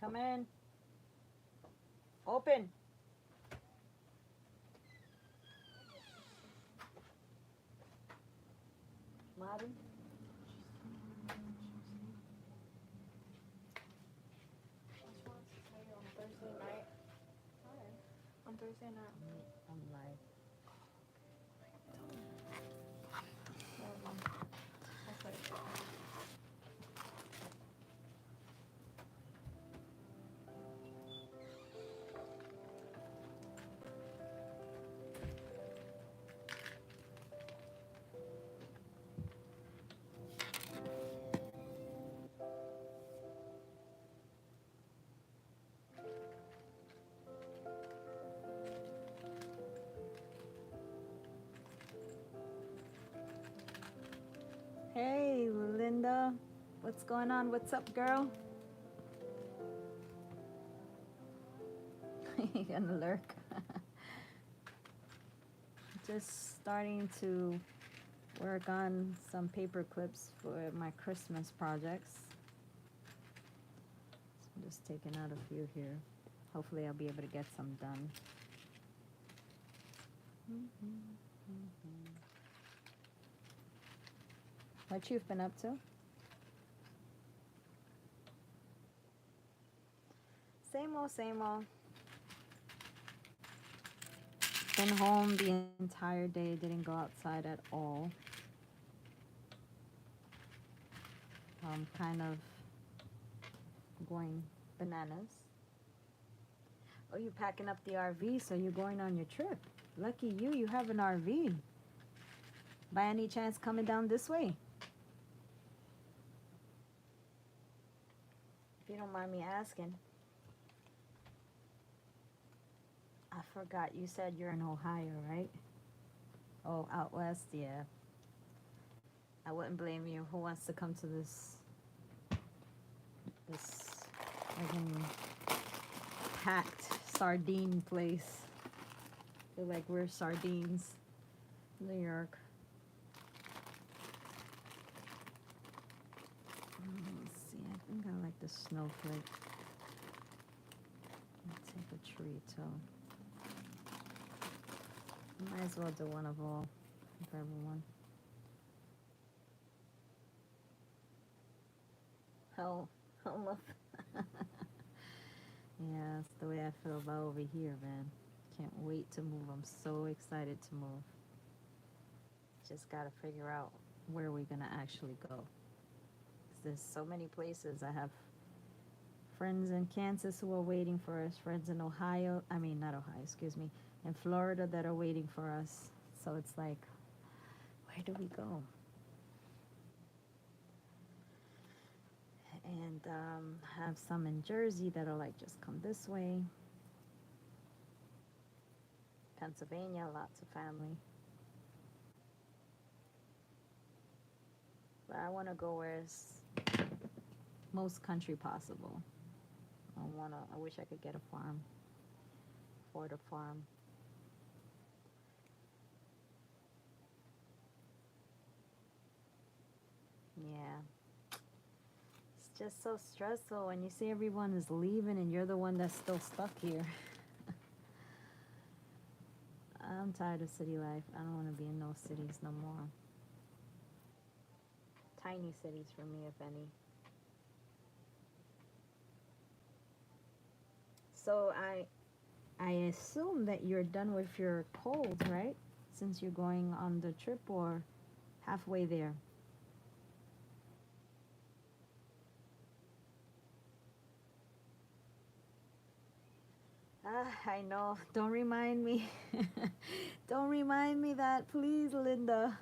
Come in. Open. Mari. She wants to tell you on Thursday night. Hi. On Thursday night. I'm live. Never mind. I'll say it. Hey, Linda. What's going on? What's up, girl? You gonna lurk? Just starting to work on some paper clips for my Christmas projects. So I'm just taking out a few here. Hopefully I'll be able to get some done. What you've been up to? Same old, same old. Been home the entire day, didn't go outside at all. Kind of going bananas. Oh, you're packing up the RV, so you're going on your trip. Lucky you, you have an RV. By any chance coming down this way? If you don't mind me asking. I forgot, you said you're in Ohio, right? Oh, out west, yeah. I wouldn't blame you. Who wants to come to this friggin' packed sardine place? Feel like we're sardines. New York. Let's see, I think I like the snowflake. Let's take a tree too. Might as well do one of all for everyone. Hell, yeah, that's the way I feel about over here, man. Can't wait to move. I'm so excited to move. Just gotta figure out where we're gonna actually go. 'Cause there's so many places. I have friends in Kansas who are waiting for us, friends in Ohio, I mean, not Ohio, excuse me, in Florida that are waiting for us. So it's like, where do we go? And have some in Jersey that are like, just come this way. Pennsylvania, lots of family. But I want to go where it's most country possible. I wish I could get a farm, afford a farm. Yeah. It's just so stressful when you see everyone is leaving and you're the one that's still stuck here. I'm tired of city life. I don't want to be in no cities no more. Tiny cities for me, if any. So I assume that you're done with your cold, right? Since you're going on the trip or halfway there. Ah, I know. Don't remind me. Don't remind me that, please, Linda.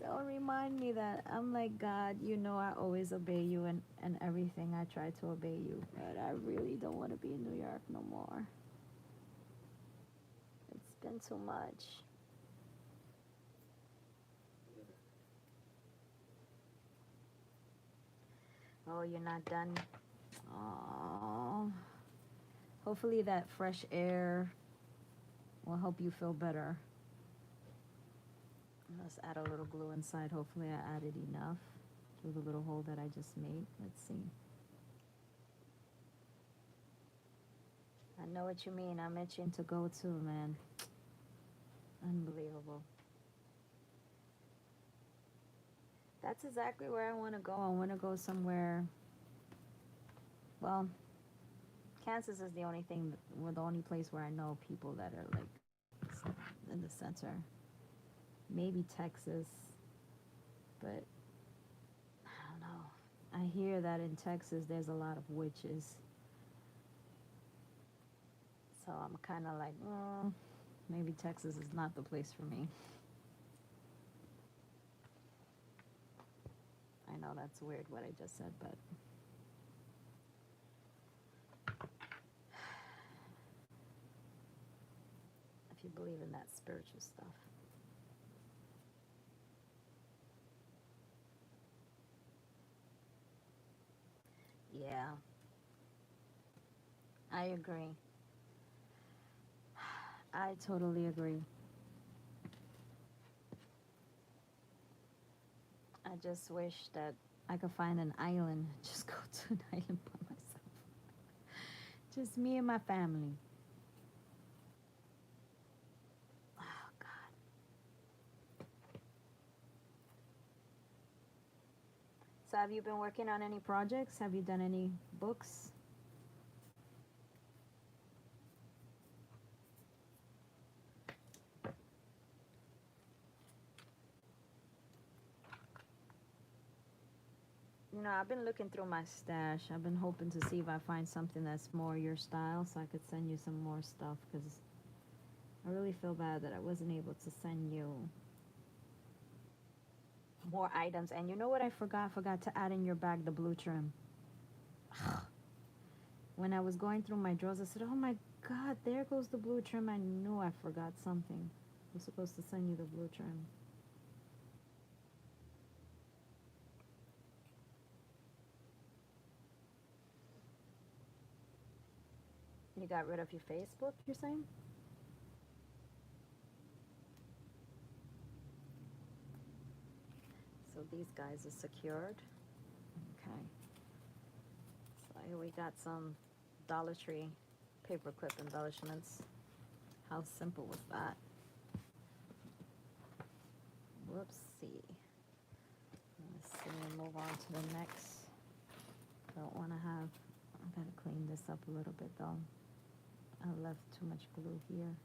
Don't remind me that. I'm like, God, you know I always obey you and everything. I try to obey you. But I really don't want to be in New York no more. It's been too much. Oh, you're not done? Oh. Hopefully that fresh air will help you feel better. Let's add a little glue inside. Hopefully I added enough through the little hole that I just made. Let's see. I know what you mean. I'm itching to go too, man. Unbelievable. That's exactly where I want to go. I want to go somewhere. Well, Kansas is the only thing, well, the only place where I know people that are like in the center. Maybe Texas, but I don't know. I hear that in Texas there's a lot of witches. So I'm kind of like, maybe Texas is not the place for me. I know that's weird what I just said, but if you believe in that spiritual stuff. Yeah, I agree. I totally agree. I just wish that I could find an island, just go to an island by myself. Just me and my family. Oh, God. So, have you been working on any projects? Have you done any books? You know, I've been looking through my stash. I've been hoping to see if I find something that's more your style so I could send you some more stuff because I really feel bad that I wasn't able to send you more items. And you know what I forgot? Forgot to add in your bag the blue trim. When I was going through my drawers, I said, oh my God, there goes the blue trim. I knew I forgot something. I was supposed to send you the blue trim. You got rid of your Facebook, you're saying? So these guys are secured. Okay. So here we got some Dollar Tree paperclip embellishments. How simple was that? Whoopsie. Let's see, move on to the next. Don't want to have, I gotta clean this up a little bit though. I left too much glue here.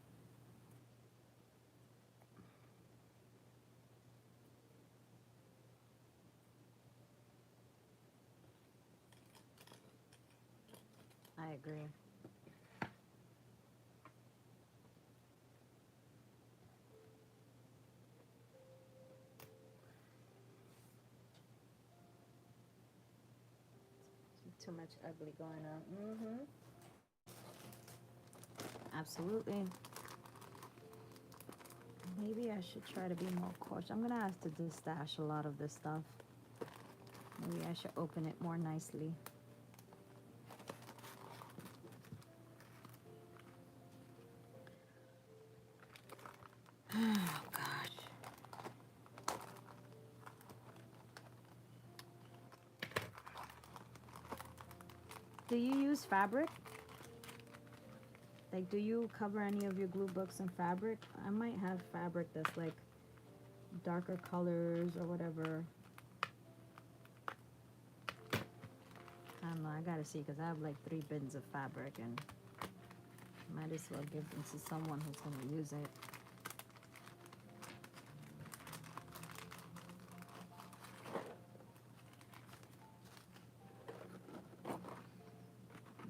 I agree. Too much ugly going on. Mm-hmm. Absolutely. Maybe I should try to be more cautious. I'm gonna have to distash a lot of this stuff. Maybe I should open it more nicely. Oh gosh. Do you use fabric? Like, do you cover any of your glue books in fabric? I might have fabric that's like darker colors or whatever. I don't know. I gotta see because I have like 3 bins of fabric and might as well give them to someone who's gonna use it.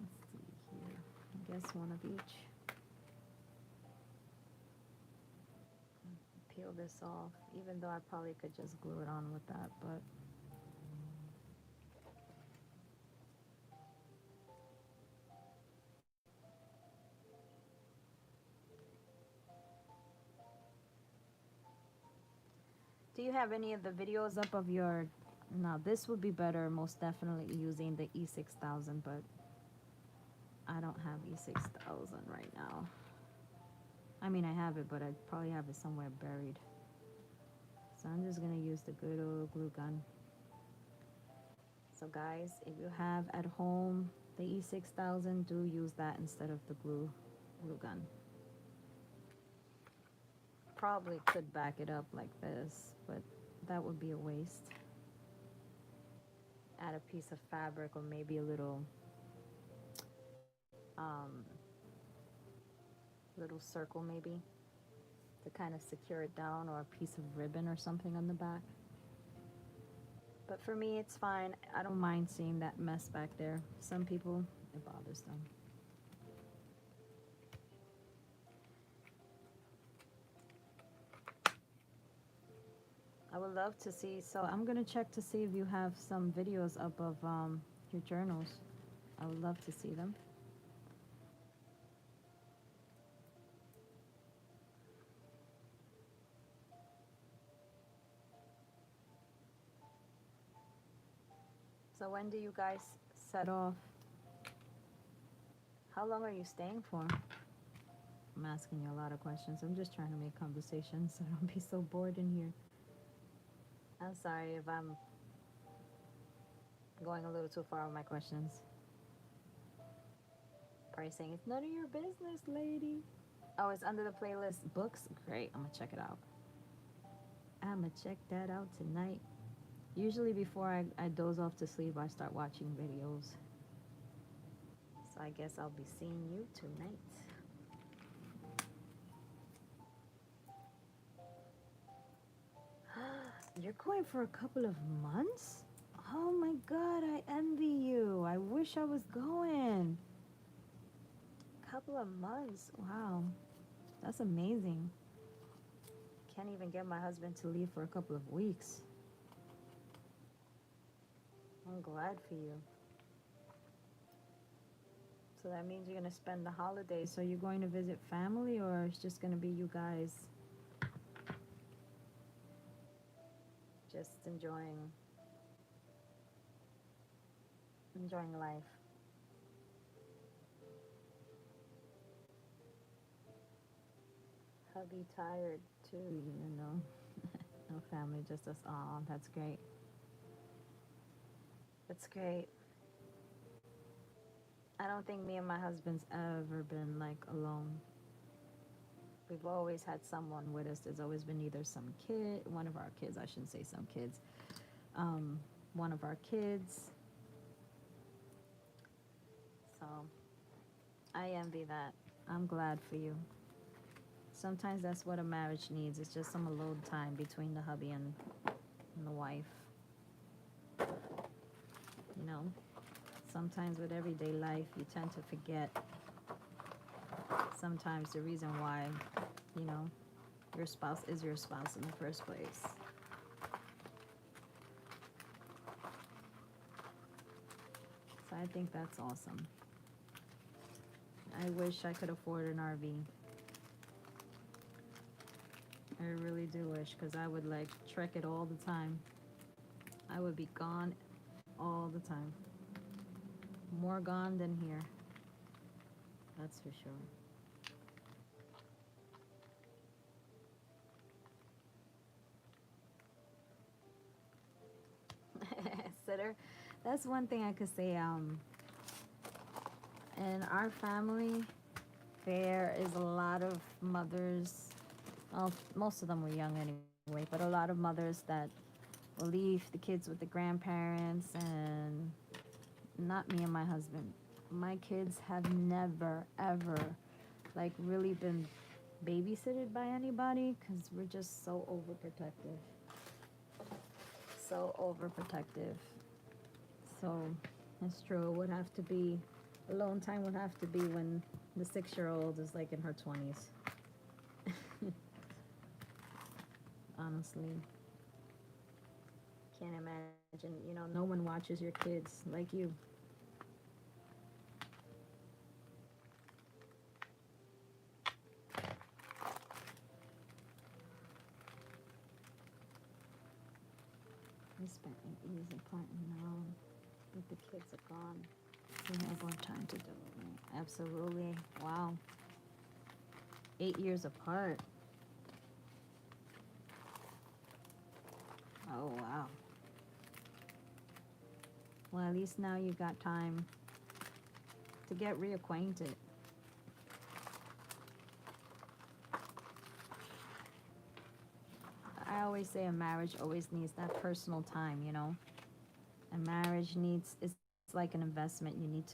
Let's see here. I guess one of each. Peel this off, even though I probably could just glue it on with that, but do you have any of the videos up of your, now this would be better most definitely using the E6000, but I don't have E6000 right now. I mean, I have it, but I probably have it somewhere buried. So I'm just gonna use the good old glue gun. So guys, if you have at home The E6000 do use that instead of the glue gun. Probably could back it up like this, but that would be a waste. Add a piece of fabric or maybe a um, little circle maybe to kind of secure it down, or a piece of ribbon or something on the back. But for me, it's fine. I don't mind seeing that mess back there. Some people, it bothers them. I would love to see, so I'm gonna check to see if you have some videos up of your journals. I would love to see them. So when do you guys set off? How long are you staying for? I'm asking you a lot of questions. I'm just trying to make conversation so I don't be so bored in here. I'm sorry if I'm going a little too far with my questions. Probably saying, it's none of your business, lady. Oh, it's under the playlist books? Great, I'm gonna check it out. I'm gonna check that out tonight. Usually before I doze off to sleep, I start watching videos. So I guess I'll be seeing you tonight. You're going for a couple of months? Oh my God, I envy you. I wish I was going. Couple of months, wow. That's amazing. Can't even get my husband to leave for a couple of weeks. I'm glad for you. So that means you're gonna spend the holidays. So you're going to visit family, or it's just gonna be you guys just enjoying life? Hubby tired too, you know. No family, just us. Aw, that's great. That's great. I don't think me and my husband's ever been like alone. We've always had someone with us. There's always been either some kid, one of our kids, I shouldn't say some kids, one of our kids. So I envy that. I'm glad for you. Sometimes that's what a marriage needs. It's just some alone time between the hubby and the wife. You know, sometimes with everyday life, you tend to forget sometimes the reason why, you know, your spouse is your spouse in the first place. So I think that's awesome. I wish I could afford an RV. I really do wish, because I would like trek it all the time. I would be gone all the time. More gone than here. That's for sure. Sitter. That's one thing I could say. In our family, there is a lot of mothers. Well, most of them were young anyway, but a lot of mothers that will leave the kids with the grandparents, and not me and my husband. My kids have never, ever, like, really been babysitted by anybody, because we're just so overprotective. So overprotective. So it's true. It would have to be, alone time would have to be when the 6-year-old is like in her 20s. Honestly. Can't imagine, you know, no one watches your kids like you. We spent an easy planting now that the kids are gone. We have more time to do it, right? Absolutely. Wow. 8 years apart. Oh, wow. Well, at least now you got time to get reacquainted. I always say a marriage always needs that personal time, you know. A marriage needs, it's like an investment. You need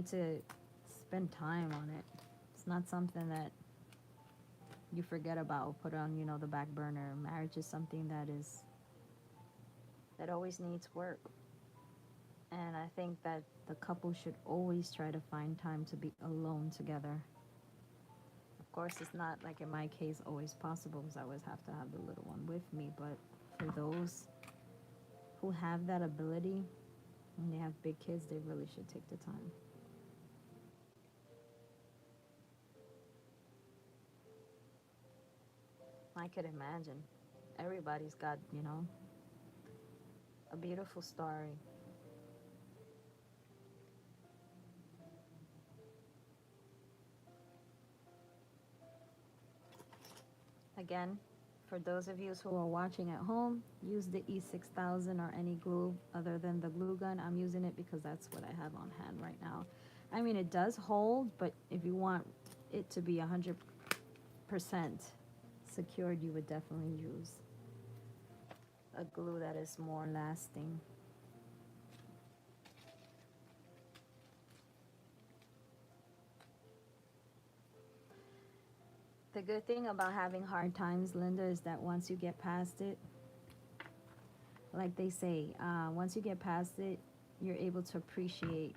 to spend time on it. It's not something that you forget about, put on, the back burner. Marriage is something that always needs work. And I think that the couple should always try to find time to be alone together. Of course, it's not like in my case always possible because I always have to have the little one with me. But for those who have that ability and they have big kids, they really should take the time. I could imagine. Everybody's got, a beautiful story. Again, for those of you who are watching at home, use the E6000 or any glue other than the glue gun. I'm using it because that's what I have on hand right now. I mean, it does hold, but if you want it to be 100% secured, you would definitely use a glue that is more lasting. The good thing about having hard times, Linda, is that once you get past it, like they say, once you get past it, you're able to appreciate,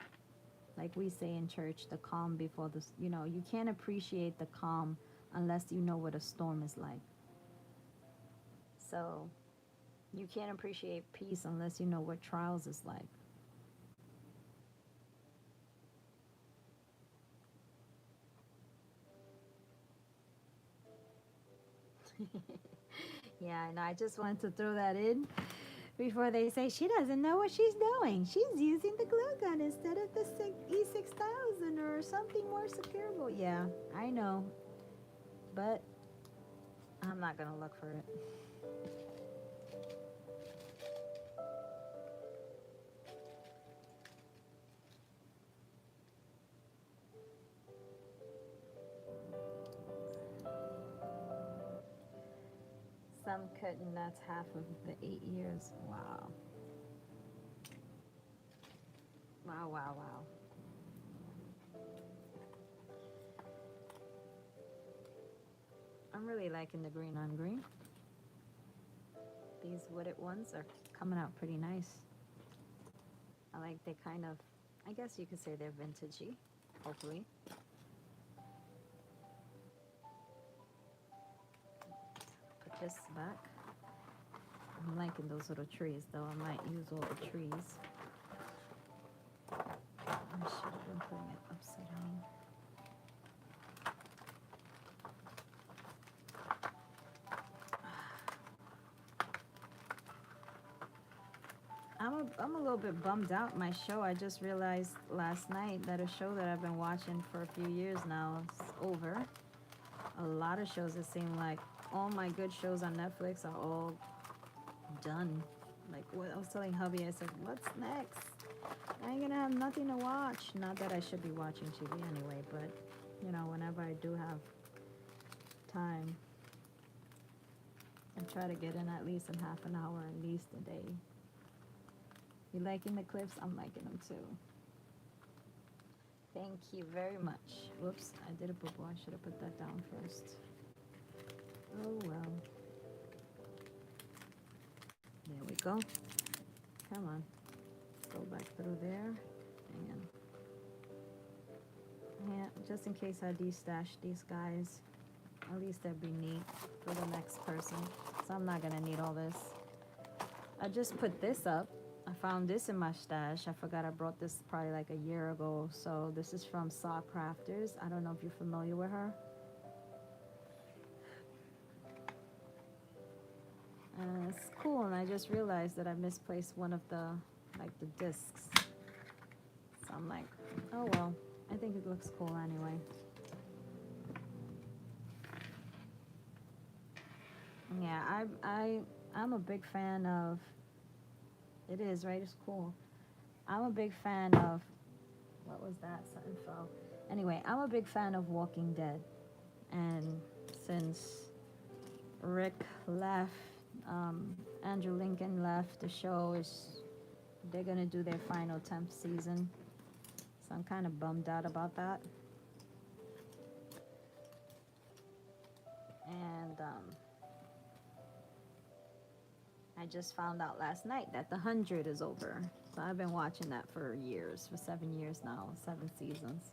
like we say in church, the calm before the, you can't appreciate the calm unless you know what a storm is like. So you can't appreciate peace unless you know what trials is like. Yeah, and I just wanted to throw that in before they say she doesn't know what she's doing. She's using the glue gun instead of the E6000 or something more securable. Yeah, I know, but I'm not gonna look for it. Some couldn't. That's half of the 8 years. Wow. Wow, wow, wow. I'm really liking the green on green. These wooded ones are coming out pretty nice. I like they kind of, I guess you could say they're vintagey, hopefully. Put this back. I'm liking those little trees though. I might use all the trees. I should have been putting it upside down. I'm a little bit bummed out. My show, I just realized last night that a show that I've been watching for a few years now is over. A lot of shows, it seem like all my good shows on Netflix are all done. Like what I was telling hubby, I said, what's next? I ain't gonna have nothing to watch. Not that I should be watching TV anyway, but whenever I do have time, I try to get in at least in half an hour at least a day. You liking the clips? I'm liking them too. Thank you very much. Whoops, I did a boo-boo. I should have put that down first. Oh well. There we go. Come on. Go back through there. And yeah, just in case I de-stash these guys, at least that'd be neat for the next person. So I'm not gonna need all this. I just put this up. I found this in my stash. I forgot I brought this probably like a year ago. So this is from Saw Crafters. I don't know if you're familiar with her. It's cool, and I just realized that I misplaced one of the discs. So I'm like, oh well, I think it looks cool anyway. Yeah, I'm a big fan of. It is right. It's cool. I'm a big fan of What was that? Something fell. Anyway, I'm a big fan of Walking Dead. And since Rick left, Andrew Lincoln left, the show is, they're going to do their final 10th season. So I'm kind of bummed out about that. And I just found out last night that The 100 is over. So I've been watching that for years, for 7 years now, 7 seasons.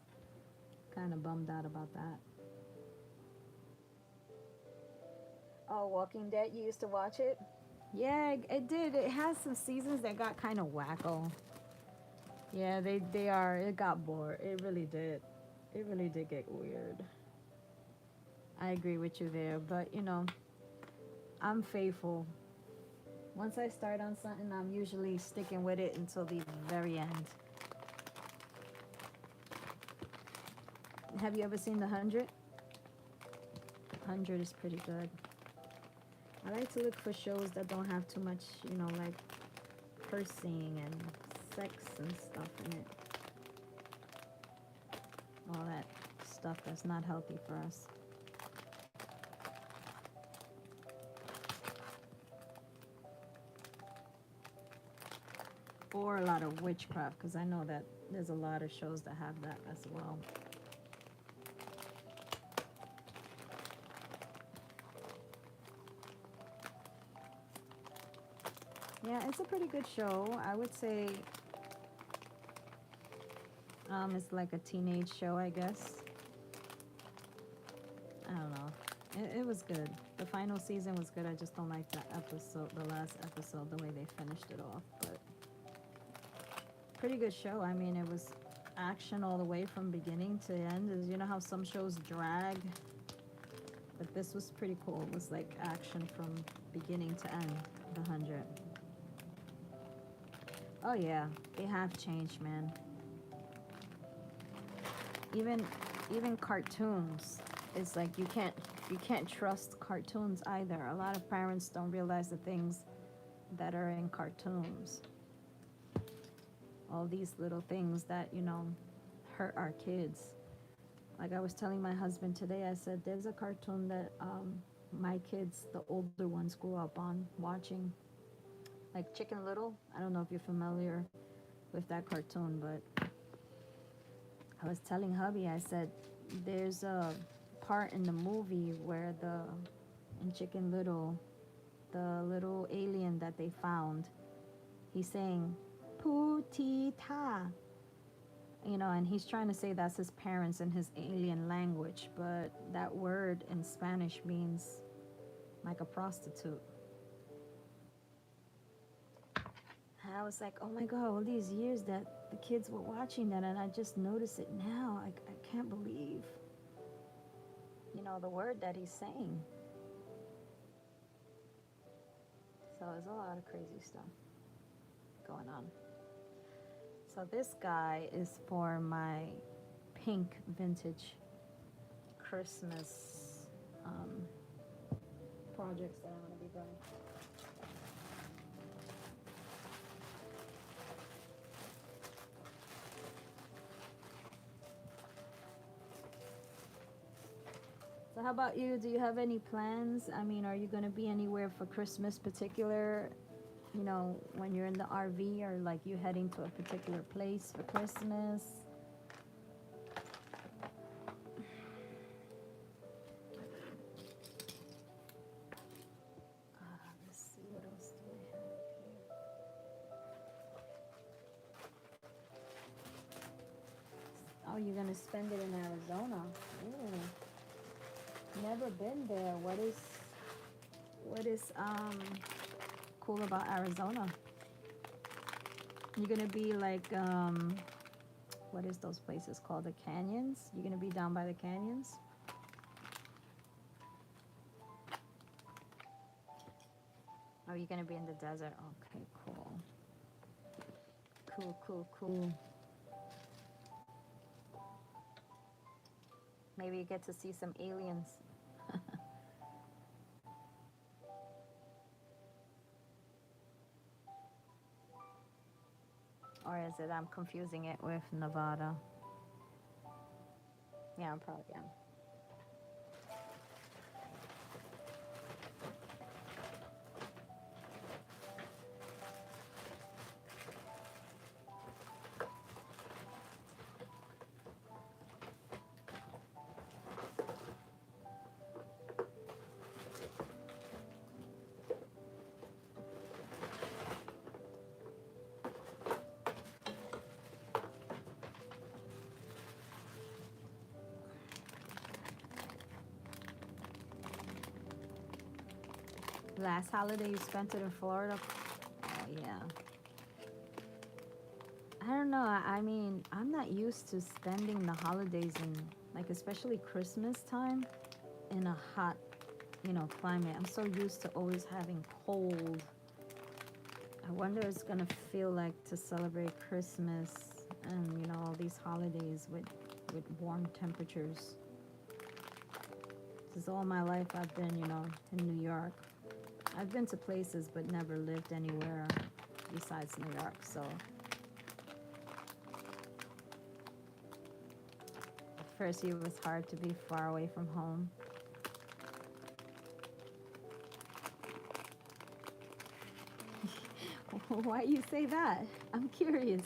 Kind of bummed out about that. Oh, Walking Dead, you used to watch it? Yeah, it did. It has some seasons that got kind of wacko. Yeah, they are. It got bored. It really did. It really did get weird. I agree with you there, but you know, I'm faithful. Once I start on something, I'm usually sticking with it until the very end. Have you ever seen The 100? 100 is pretty good. I like to look for shows that don't have too much, you know, like cursing and sex and stuff in it. All that stuff that's not healthy for us. Or a lot of witchcraft, because I know that there's a lot of shows that have that as well. Yeah, it's a pretty good show. I would say it's like a teenage show, I guess. I don't know. It was good. The final season was good. I just don't like that episode, the last episode, the way they finished it off. But pretty good show. I mean, it was action all the way from beginning to end. You know how some shows drag? But this was pretty cool. It was like action from beginning to end, The 100. Oh yeah, they have changed, man. Even cartoons, it's like you can't trust cartoons either. A lot of parents don't realize the things that are in cartoons. All these little things that, you know, hurt our kids. Like I was telling my husband today, I said there's a cartoon that my kids, the older ones, grew up on watching. Like Chicken Little. I don't know if you're familiar with that cartoon, but I was telling hubby, I said, there's a part in the movie where in Chicken Little, the little alien that they found, he's saying, Putita. You know, and he's trying to say that's his parents in his alien language, but that word in Spanish means like a prostitute. And I was like, oh my God, all these years that the kids were watching that, and I just noticed it now. I can't believe, you know, the word that he's saying. So there's a lot of crazy stuff going on. So this guy is for my pink vintage Christmas projects that I'm going to be doing. So how about you? Do you have any plans? I mean, are you going to be anywhere for Christmas particular, you know, when you're in the RV, or like you heading to a particular place for Christmas? Let's see, what else do I have here? Oh, you're going to spend it in Arizona. Ooh. Never been there. What is cool about Arizona? You're gonna be like what is those places called? The canyons? You're gonna be down by the canyons? Oh, you're gonna be in the desert. Okay, cool. Cool. Maybe you get to see some aliens. Or is it I'm confusing it with Nevada? Yeah, I'm probably am. Last holiday you spent it in Florida? Oh, yeah. I don't know. I mean, I'm not used to spending the holidays in, like, especially Christmas time in a hot, climate. I'm so used to always having cold. I wonder it's gonna feel like to celebrate Christmas and, all these holidays with warm temperatures. Because all my life I've been, in New York. I've been to places but never lived anywhere besides New York, so at first it was hard to be far away from home. Why you say that? I'm curious.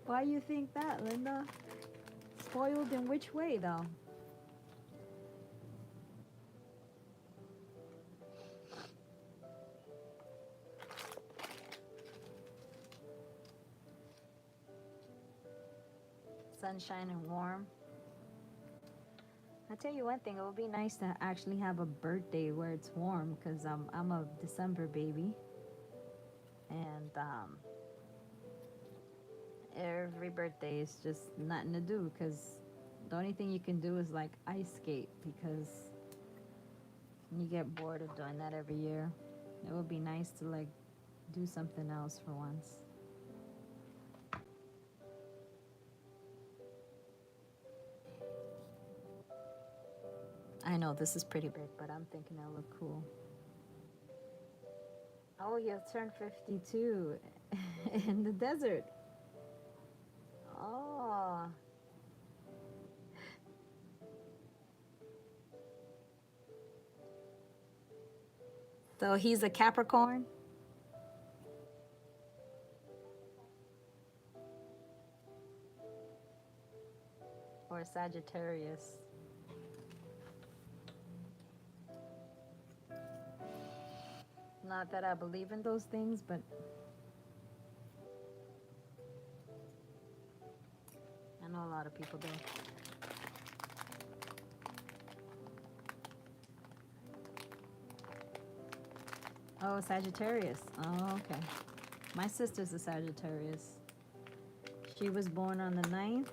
Why you think that, Linda? Spoiled in which way, though? Sunshine and warm. I'll tell you one thing, it would be nice to actually have a birthday where it's warm because I'm a December baby. And every birthday is just nothing to do because the only thing you can do is like ice skate because you get bored of doing that every year. It would be nice to like do something else for once. I know this is pretty big, but I'm thinking it'll look cool. Oh, you'll turn 52 in the desert. Oh, so he's a Capricorn or a Sagittarius? Not that I believe in those things, but I know a lot of people do. Oh, Sagittarius. Oh, okay. My sister's a Sagittarius. She was born on the 9th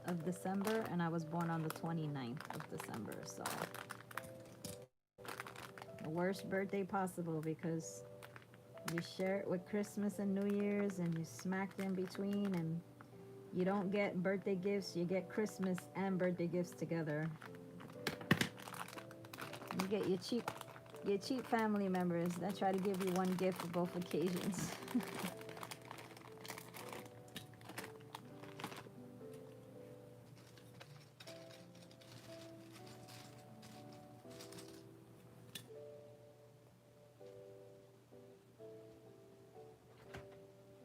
of December, and I was born on the 29th of December. So, the worst birthday possible because you share it with Christmas and New Year's, and you smacked in between, and you don't get birthday gifts, you get Christmas and birthday gifts together. You get your cheap family members that try to give you one gift for both occasions.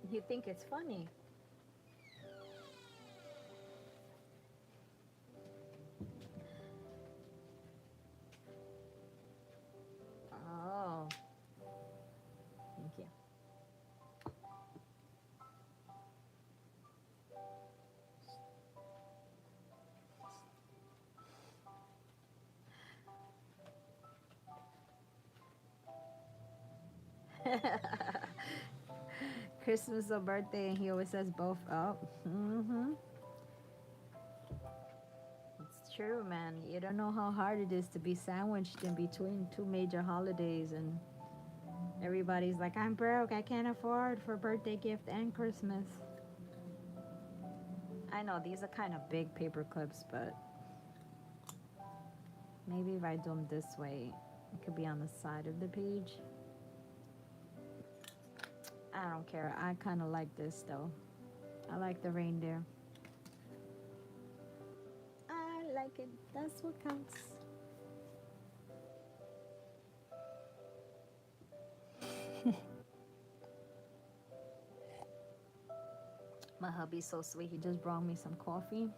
You think it's funny. Oh, thank you. Christmas or birthday, and he always says both up. Mm-hmm. It's true, man. You don't know how hard it is to be sandwiched in between two major holidays, and everybody's like, I'm broke. I can't afford for birthday gift and Christmas. I know these are kind of big paper clips, but maybe if I do them this way, it could be on the side of the page. I don't care. I kind of like this though. I like the reindeer. I like it. That's what counts. My hubby's so sweet. He just brought me some coffee.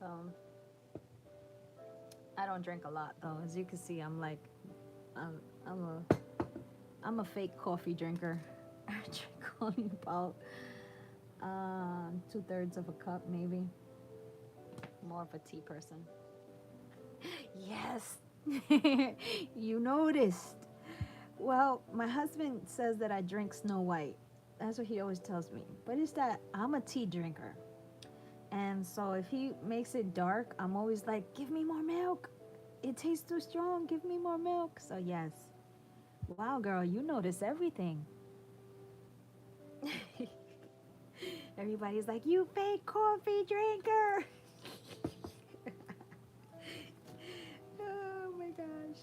So I don't drink a lot though. As you can see, I'm, I'm a I'm a fake coffee drinker. I drink only about 2/3 of a cup, maybe. More of a tea person. Yes, you noticed. Well, my husband says that I drink Snow White. That's what he always tells me. But it's that I'm a tea drinker. And so if he makes it dark, I'm always like, give me more milk. It tastes too strong. Give me more milk. So, yes. Wow, girl, you notice everything. Everybody's like, you fake coffee drinker. Oh my gosh.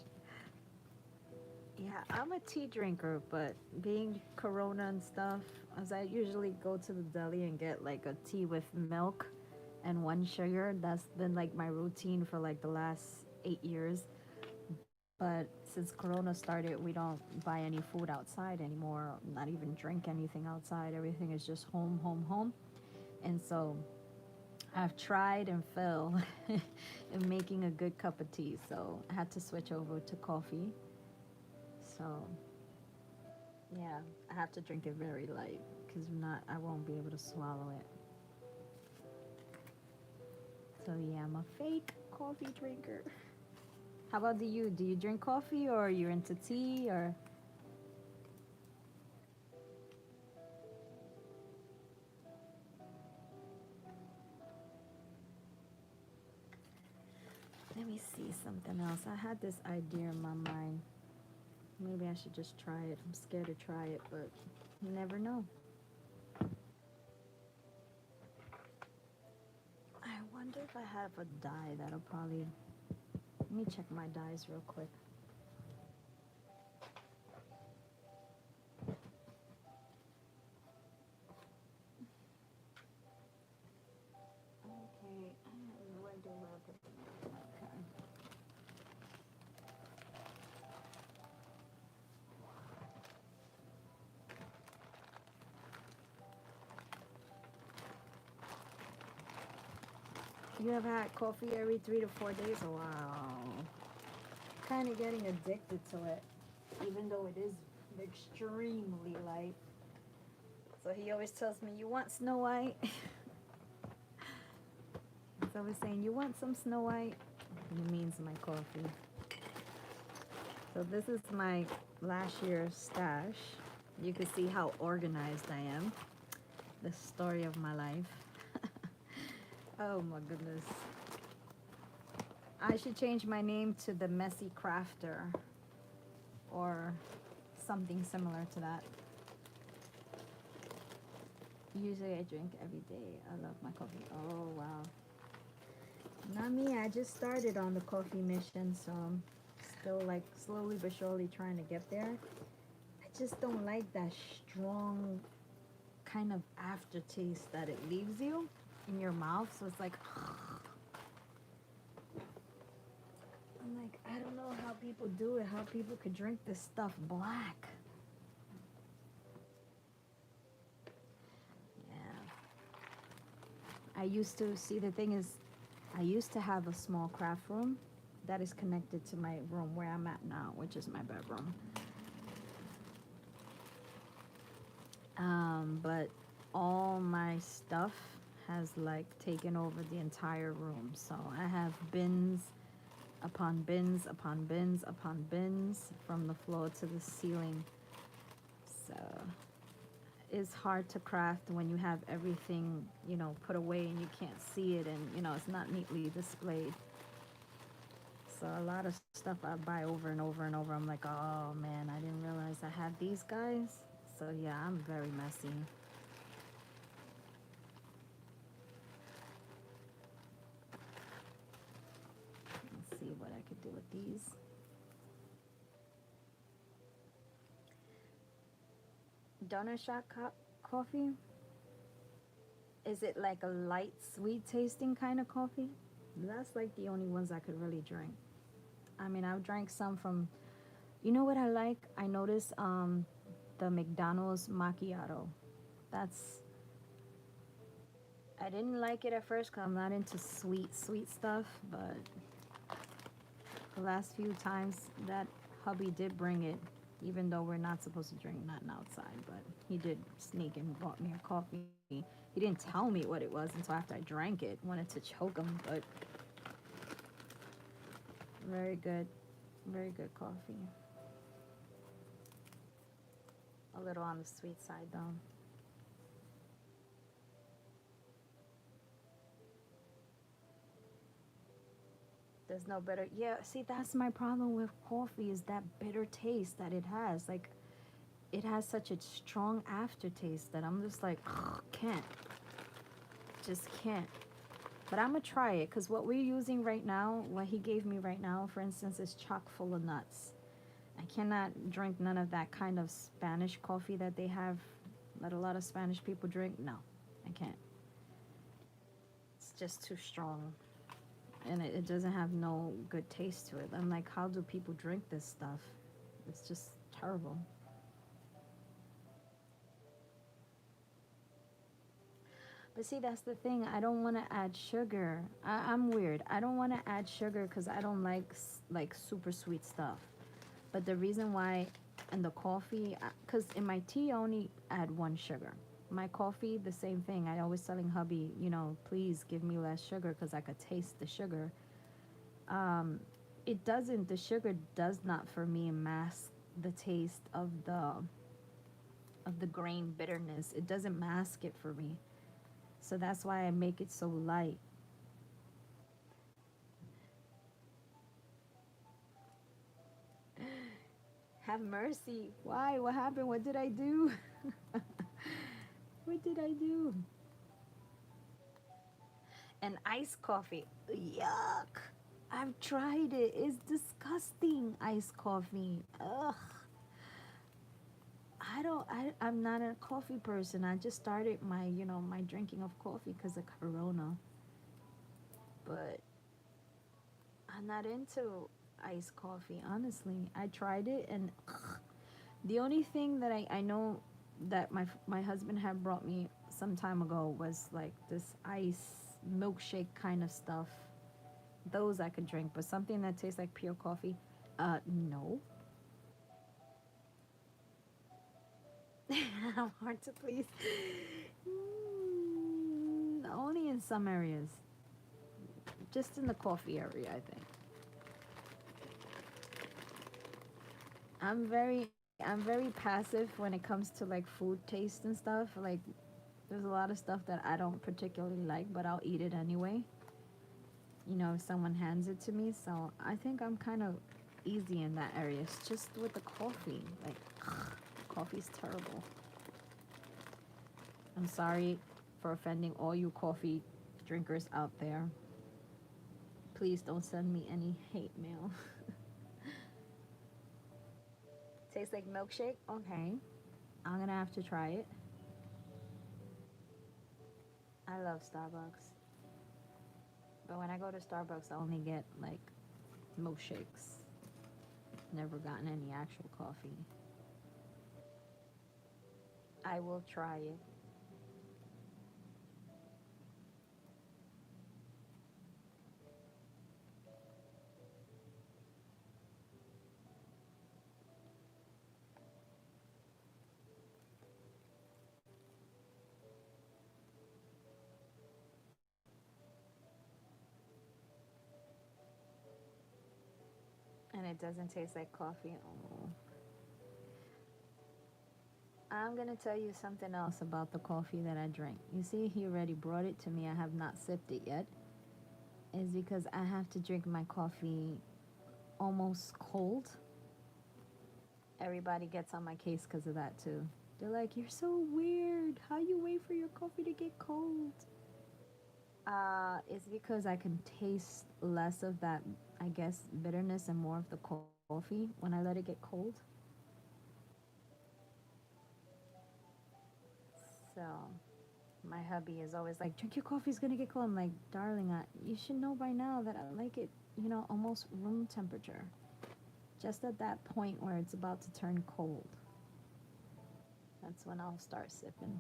Yeah, I'm a tea drinker, but being Corona and stuff, as I usually go to the deli and get like a tea with milk and one sugar. That's been like my routine for like the last 8 years. But since Corona started, we don't buy any food outside anymore, not even drink anything outside. Everything is just home, home, home. And so I've tried and failed in making a good cup of tea. So I had to switch over to coffee. So yeah, I have to drink it very light because if not, I won't be able to swallow it. So yeah, I'm a fake coffee drinker. How about you? Do you drink coffee or you're into tea or? Let me see something else. I had this idea in my mind. Maybe I should just try it. I'm scared to try it, but you never know. I wonder if I have a dye that'll probably. Let me check my dyes real quick. Okay, where do I put them? Okay. You have had coffee every 3 to 4 days? Wow. Kind of getting addicted to it, even though it is extremely light. So he always tells me, "You want Snow White?" He's always saying, "You want some Snow White?" And he means my coffee. So this is my last year's stash. You can see how organized I am. The story of my life. Oh my goodness. I should change my name to the Messy Crafter or something similar to that. Usually I drink every day. I love my coffee. Oh wow. Not me. I just started on the coffee mission, so I'm still like slowly but surely trying to get there. I just don't like that strong kind of aftertaste that it leaves you in your mouth. So it's like I'm like, I don't know how people do it, how people could drink this stuff black. Yeah. I used to see the thing is I used to have a small craft room that is connected to my room where I'm at now, which is my bedroom. But all my stuff has like taken over the entire room. So I have bins upon bins upon bins upon bins from the floor to the ceiling. So it's hard to craft when you have everything, put away and you can't see it and, it's not neatly displayed. So a lot of stuff I buy over and over and over. I'm like, oh man, I didn't realize I had these guys. So yeah, I'm very messy. Let's see what I could do with these. Donut shop coffee? Is it like a light, sweet tasting kind of coffee? That's like the only ones I could really drink. I mean, I've drank some from. You know what I like? I noticed the McDonald's macchiato. That's I didn't like it at first because I'm not into sweet stuff, but the last few times that hubby did bring it, even though we're not supposed to drink nothing outside, but he did sneak and bought me a coffee. He didn't tell me what it was until after I drank it. Wanted to choke him, but very good. Very good coffee. A little on the sweet side though. There's no better. Yeah, see, that's my problem with coffee is that bitter taste that it has. Like, it has such a strong aftertaste that I'm just like, can't. Just can't. But I'm gonna try it because what we're using right now, what he gave me right now, for instance, is chock full of nuts. I cannot drink none of that kind of Spanish coffee that they have, that a lot of Spanish people drink. No, I can't. It's just too strong. And it doesn't have no good taste to it. I'm like, how do people drink this stuff? It's just terrible. But see, that's the thing. I don't want to add sugar. I'm weird. I don't want to add sugar because I don't like like super sweet stuff. But the reason why, and the coffee, because in my tea I only add one sugar. My coffee, the same thing. I always telling hubby, please give me less sugar because I could taste the sugar. Um, it doesn't. The sugar does not for me mask the taste of the grain bitterness. It doesn't mask it for me. So that's why I make it so light. Have mercy. Why? What happened? What did I do? What did I do? And iced coffee. Yuck. I've tried it. It's disgusting. Iced coffee. Ugh. I'm not a coffee person. I just started my drinking of coffee because of Corona. But I'm not into iced coffee, honestly. I tried it and ugh. The only thing that I know that my husband had brought me some time ago was like this ice milkshake kind of stuff. Those I could drink, but something that tastes like pure coffee, no. I'm hard to please. Only in some areas. Just in the coffee area, I think. I'm very passive when it comes to like food taste and stuff. Like there's a lot of stuff that I don't particularly like, but I'll eat it anyway. If someone hands it to me. So I think I'm kind of easy in that area. It's just with the coffee. Like, coffee's terrible. I'm sorry for offending all you coffee drinkers out there. Please don't send me any hate mail. Tastes like milkshake? Okay. I'm gonna have to try it. I love Starbucks. But when I go to Starbucks, I only get like milkshakes. Never gotten any actual coffee. I will try it. And it doesn't taste like coffee. Oh. I'm gonna tell you something else about the coffee that I drink. You see, he already brought it to me. I have not sipped it yet. Is because I have to drink my coffee almost cold. Everybody gets on my case because of that too. They're like, "You're so weird. How you wait for your coffee to get cold?" It's because I can taste less of that, I guess, bitterness and more of the coffee when I let it get cold. So my hubby is always like, drink your coffee, it's gonna get cold. I'm like, darling, you should know by now that I like it, almost room temperature. Just at that point where it's about to turn cold. That's when I'll start sipping.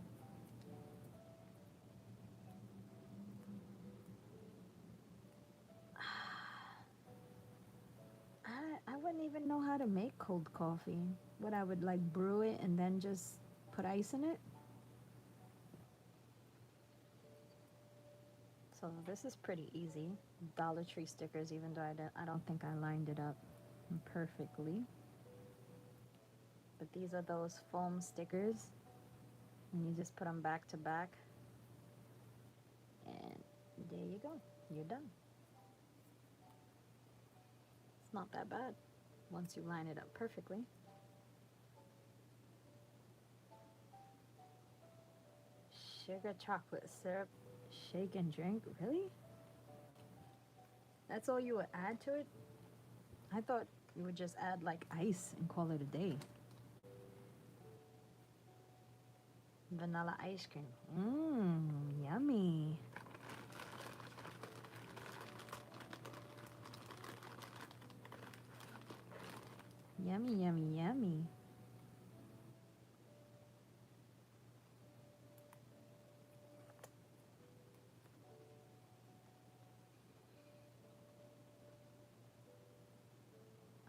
I wouldn't even know how to make cold coffee. What I would like brew it and then just put ice in it. So this is pretty easy. Dollar Tree stickers, even though I don't think I lined it up perfectly. But these are those foam stickers. And you just put them back to back. And there you go. You're done. It's not that bad once you line it up perfectly. Sugar chocolate syrup, shake and drink. Really? That's all you would add to it? I thought you would just add like ice and call it a day. Vanilla ice cream. Mmm, yummy. Yummy, yummy, yummy.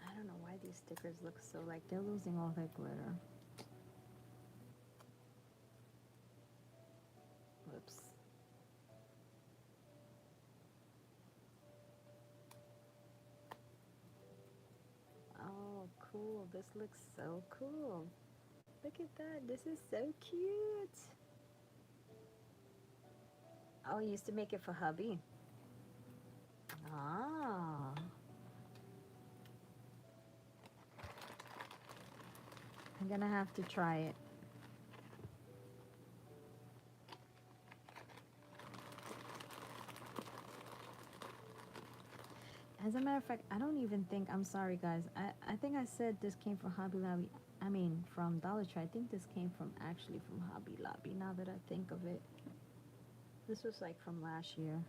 I don't know why these stickers look so like they're losing all their glitter. Whoops. Oh, cool. This looks so cool. Look at that. This is so cute. Oh, you used to make it for hubby. Ah. I'm gonna have to try it. As a matter of fact, I don't even think, I'm sorry guys, I think I said this came from Hobby Lobby. I mean, from Dollar Tree. I think this came actually from Hobby Lobby, now that I think of it. This was like from last year.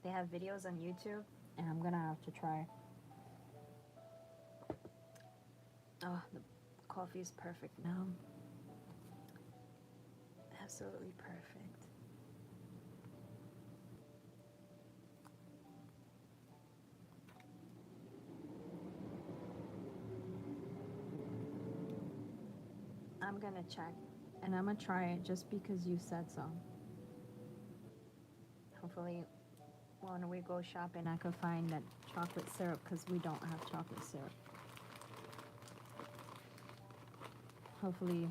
They have videos on YouTube, and I'm gonna have to try. Oh, the coffee is perfect now. Absolutely perfect. I'm gonna check, and I'm gonna try it just because you said so. Hopefully, when we go shopping, I could find that chocolate syrup, because we don't have chocolate syrup. Hopefully,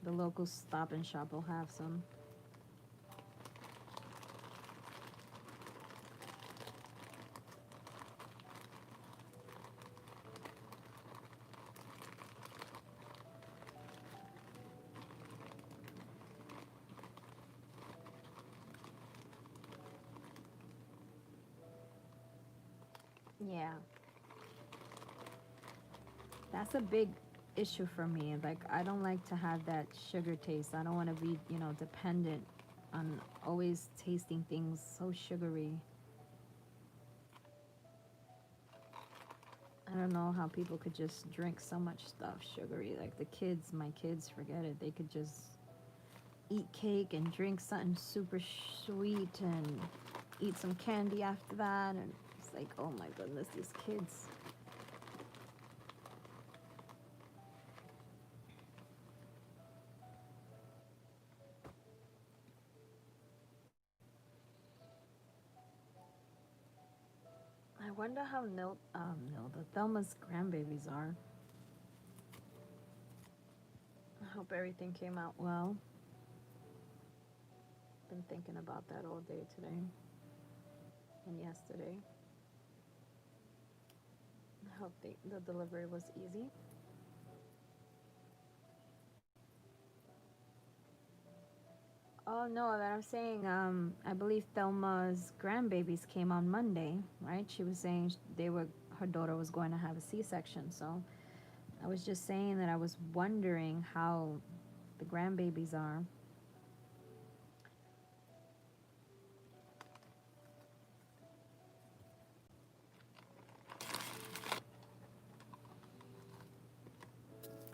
the local Stop and Shop will have some. Yeah. That's a big issue for me. Like, I don't like to have that sugar taste. I don't want to be, dependent on always tasting things so sugary. I don't know how people could just drink so much stuff sugary. Like my kids, forget it. They could just eat cake and drink something super sweet and eat some candy after that. And it's like, oh my goodness, these kids. I wonder how the Thelma's grandbabies are. I hope everything came out well. Been thinking about that all day today and yesterday. I hope the delivery was easy. Oh no, that I'm saying, I believe Thelma's grandbabies came on Monday, right? She was saying her daughter was going to have a C-section, so I was just saying that I was wondering how the grandbabies are.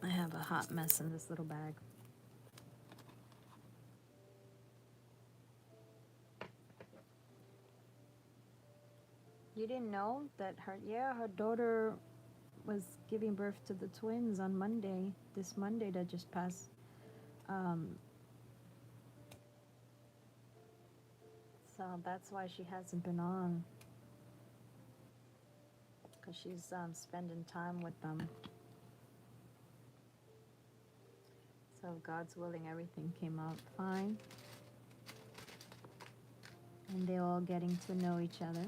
I have a hot mess in this little bag. You didn't know that her daughter was giving birth to the twins on Monday, this Monday that just passed. Um, so that's why she hasn't been on, because she's spending time with them. So if God's willing, everything came out fine. And they're all getting to know each other.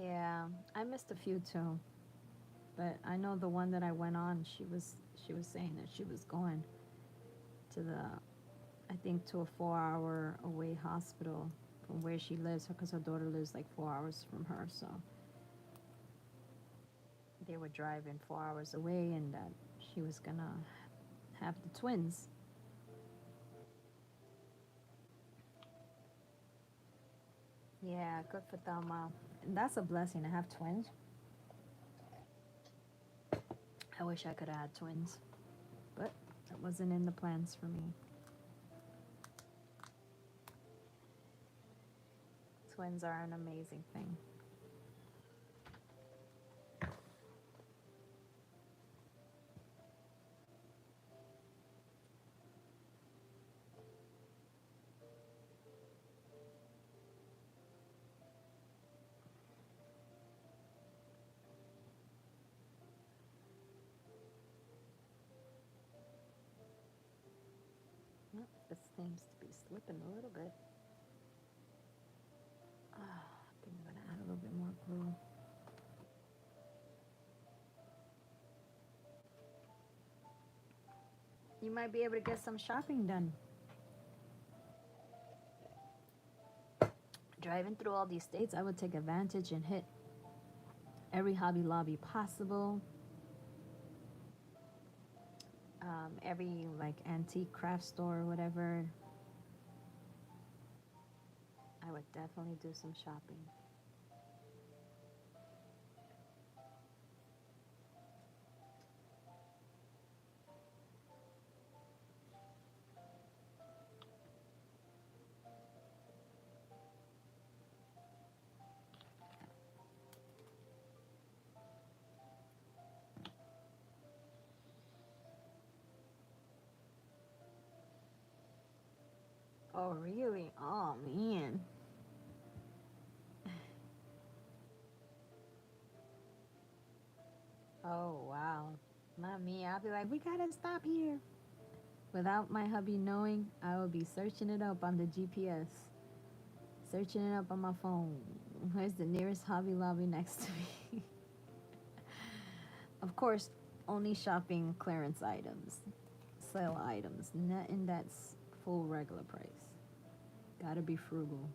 Yeah, I missed a few too. But I know the one that I went on, she was saying that she was going to I think to a 4-hour away hospital from where she lives, because her daughter lives like 4 hours from her. So they were driving 4 hours away, and that she was gonna have the twins. Yeah, good for them. And that's a blessing to have twins. I wish I could have had twins, but that wasn't in the plans for me. Twins are an amazing thing. Yep, this seems to be slipping a little bit. I think I'm gonna add a little bit more glue. You might be able to get some shopping done. Driving through all these states, I would take advantage and hit every Hobby Lobby possible. Every like antique craft store or whatever. I would definitely do some shopping. Oh, really? Oh, man. Oh, wow. Not me. I'll be like, we gotta stop here. Without my hubby knowing, I will be searching it up on the GPS, searching it up on my phone. Where's the nearest Hobby Lobby next to me? Of course, only shopping clearance items, sale items, nothing that's full regular price. Gotta be frugal.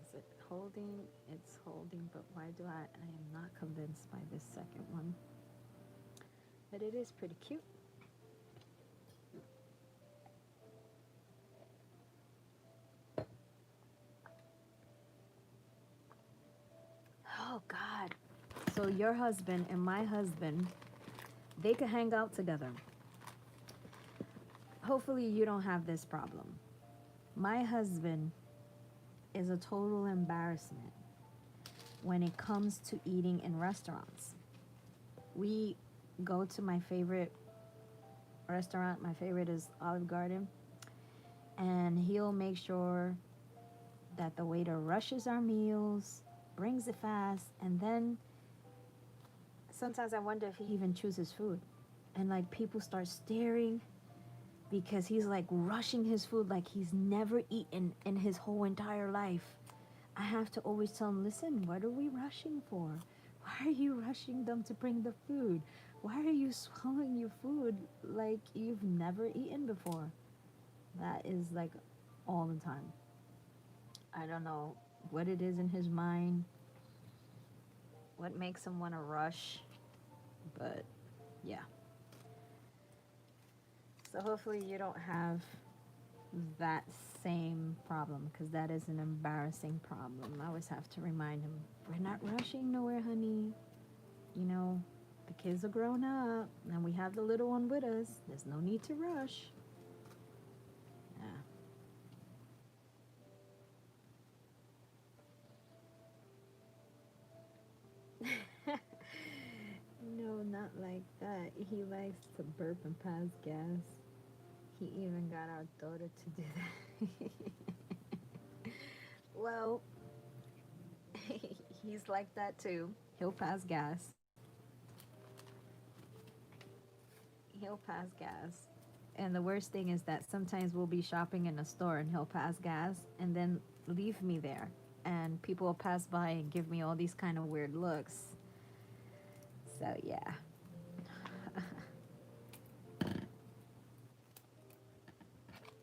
Is it holding? It's holding, but why do I am not convinced by this second one. But it is pretty cute. Oh, God. So your husband and my husband, they could hang out together. Hopefully you don't have this problem. My husband is a total embarrassment when it comes to eating in restaurants. We go to my favorite restaurant. My favorite is Olive Garden. And he'll make sure that the waiter rushes our meals, brings it fast, and then sometimes I wonder if he even chooses food. And like people start staring because he's like rushing his food like he's never eaten in his whole entire life. I have to always tell him, listen, what are we rushing for? Why are you rushing them to bring the food? Why are you swallowing your food like you've never eaten before? That is like all the time. I don't know what it is in his mind, what makes him want to rush, but yeah. So hopefully you don't have that same problem because that is an embarrassing problem. I always have to remind him, we're not rushing nowhere, honey. You know, the kids are grown up and we have the little one with us. There's no need to rush. Yeah. No, not like that. He likes to burp and pass gas. He even got our daughter to do that. Well, he's like that too. He'll pass gas. He'll pass gas. And the worst thing is that sometimes we'll be shopping in a store and he'll pass gas and then leave me there. And people will pass by and give me all these kind of weird looks. So, yeah.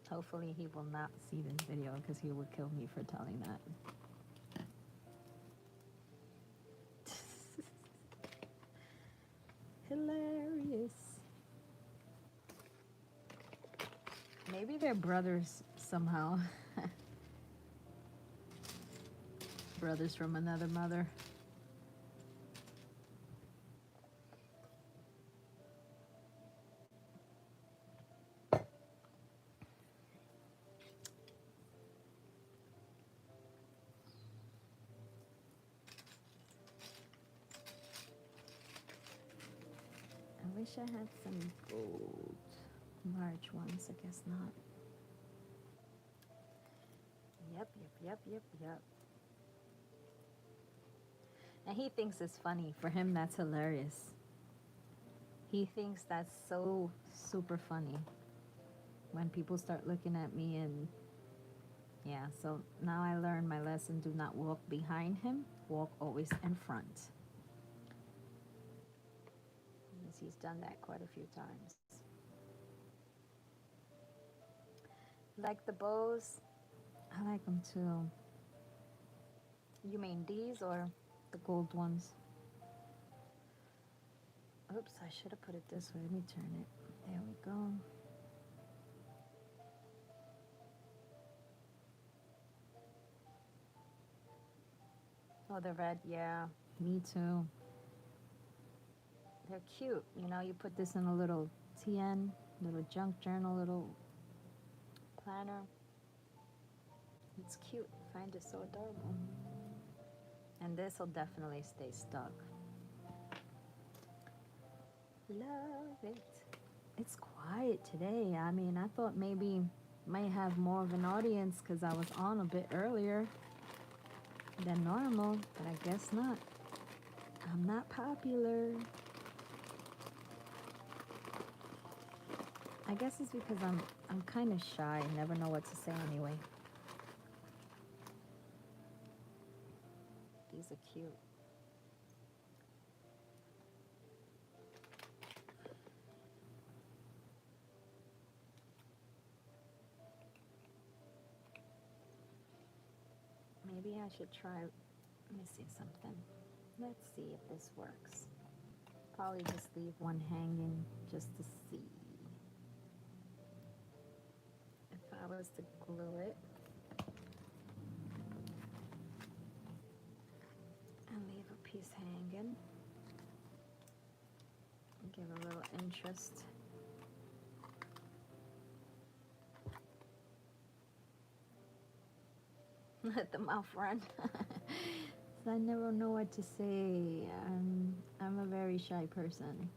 Hopefully he will not see this video because he would kill me for telling that. Hilarious. Maybe they're brothers somehow. Brothers from another mother. I wish I had some gold. Large ones, I guess not. Yep. And he thinks it's funny. For him, that's hilarious. He thinks that's so super funny when people start looking at me and yeah, so now I learned my lesson. Do not walk behind him. Walk always in front. Because he's done that quite a few times. Like the bows? I like them too. You mean these or the gold ones? Oops, I should have put it this way. Let me turn it. There we go. Oh, the red, yeah. Me too. They're cute. You know, you put this in a little TN, little junk journal, little planner. It's cute. I find it so adorable. And this will definitely stay stuck. Love it. It's quiet today. I mean, I thought maybe might have more of an audience because I was on a bit earlier than normal, but I guess not. I'm not popular. I guess it's because I'm kind of shy. I never know what to say anyway. These are cute. Maybe I should try, let me see something. Let's see if this works. Probably just leave one hanging just to see. If I was to glue it and leave a piece hanging, give a little interest. Let the mouth run. So I never know what to say. I'm a very shy person.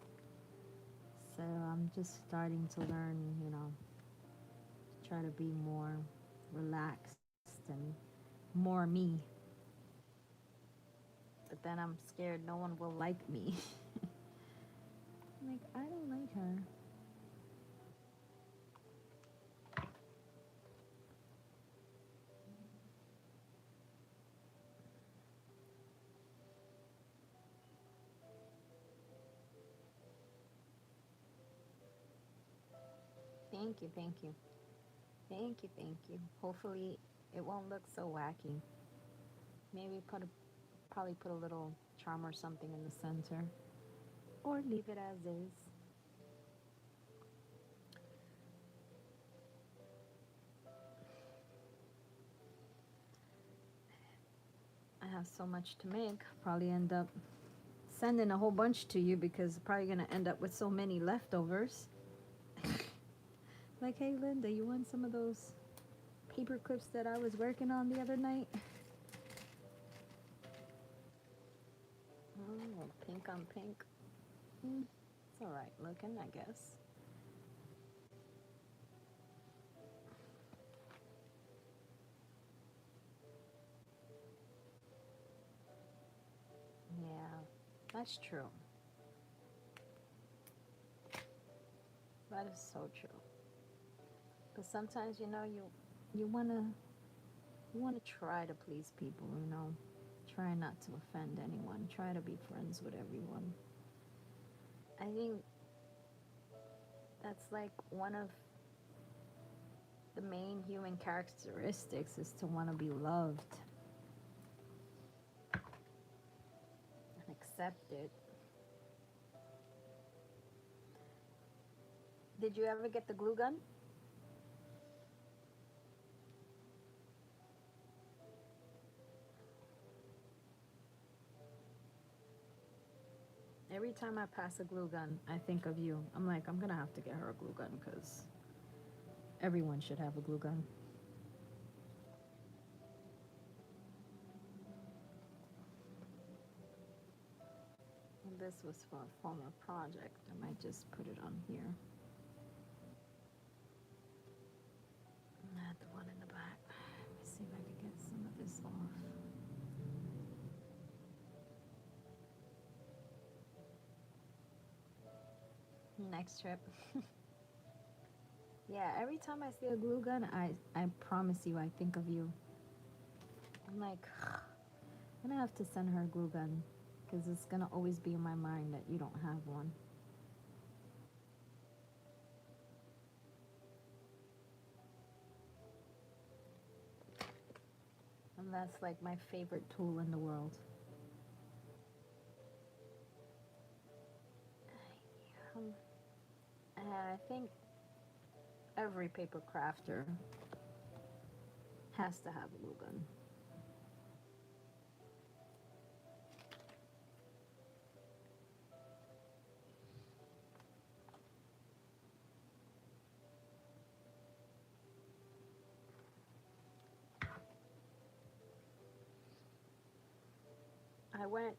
So I'm just starting to learn, you know, try to be more relaxed and more me. But then I'm scared no one will like me. Like, I don't like her. Thank you, thank you. Thank you, thank you. Hopefully it won't look so wacky. Maybe probably put a little charm or something in the center. Or leave it as is. I have so much to make. Probably end up sending a whole bunch to you because I'm probably gonna end up with so many leftovers. Like, hey Linda, you want some of those paper clips that I was working on the other night? Oh, pink on pink. It's alright looking, I guess. Yeah, that's true. That is so true. But sometimes, you wanna try to please people, Try not to offend anyone. Try to be friends with everyone. I think that's like one of the main human characteristics is to want to be loved and accepted. Did you ever get the glue gun? Every time I pass a glue gun, I think of you. I'm like, I'm gonna have to get her a glue gun because everyone should have a glue gun. And this was for a former project. I might just put it on here. Not the one in the back. Let me see if I can get some of this off. Next trip. Yeah, every time I see a glue gun, I promise you, I think of you. I'm like, I'm gonna have to send her a glue gun because it's gonna always be in my mind that you don't have one. And that's like my favorite tool in the world. And I think every paper crafter has to have a glue gun. I went,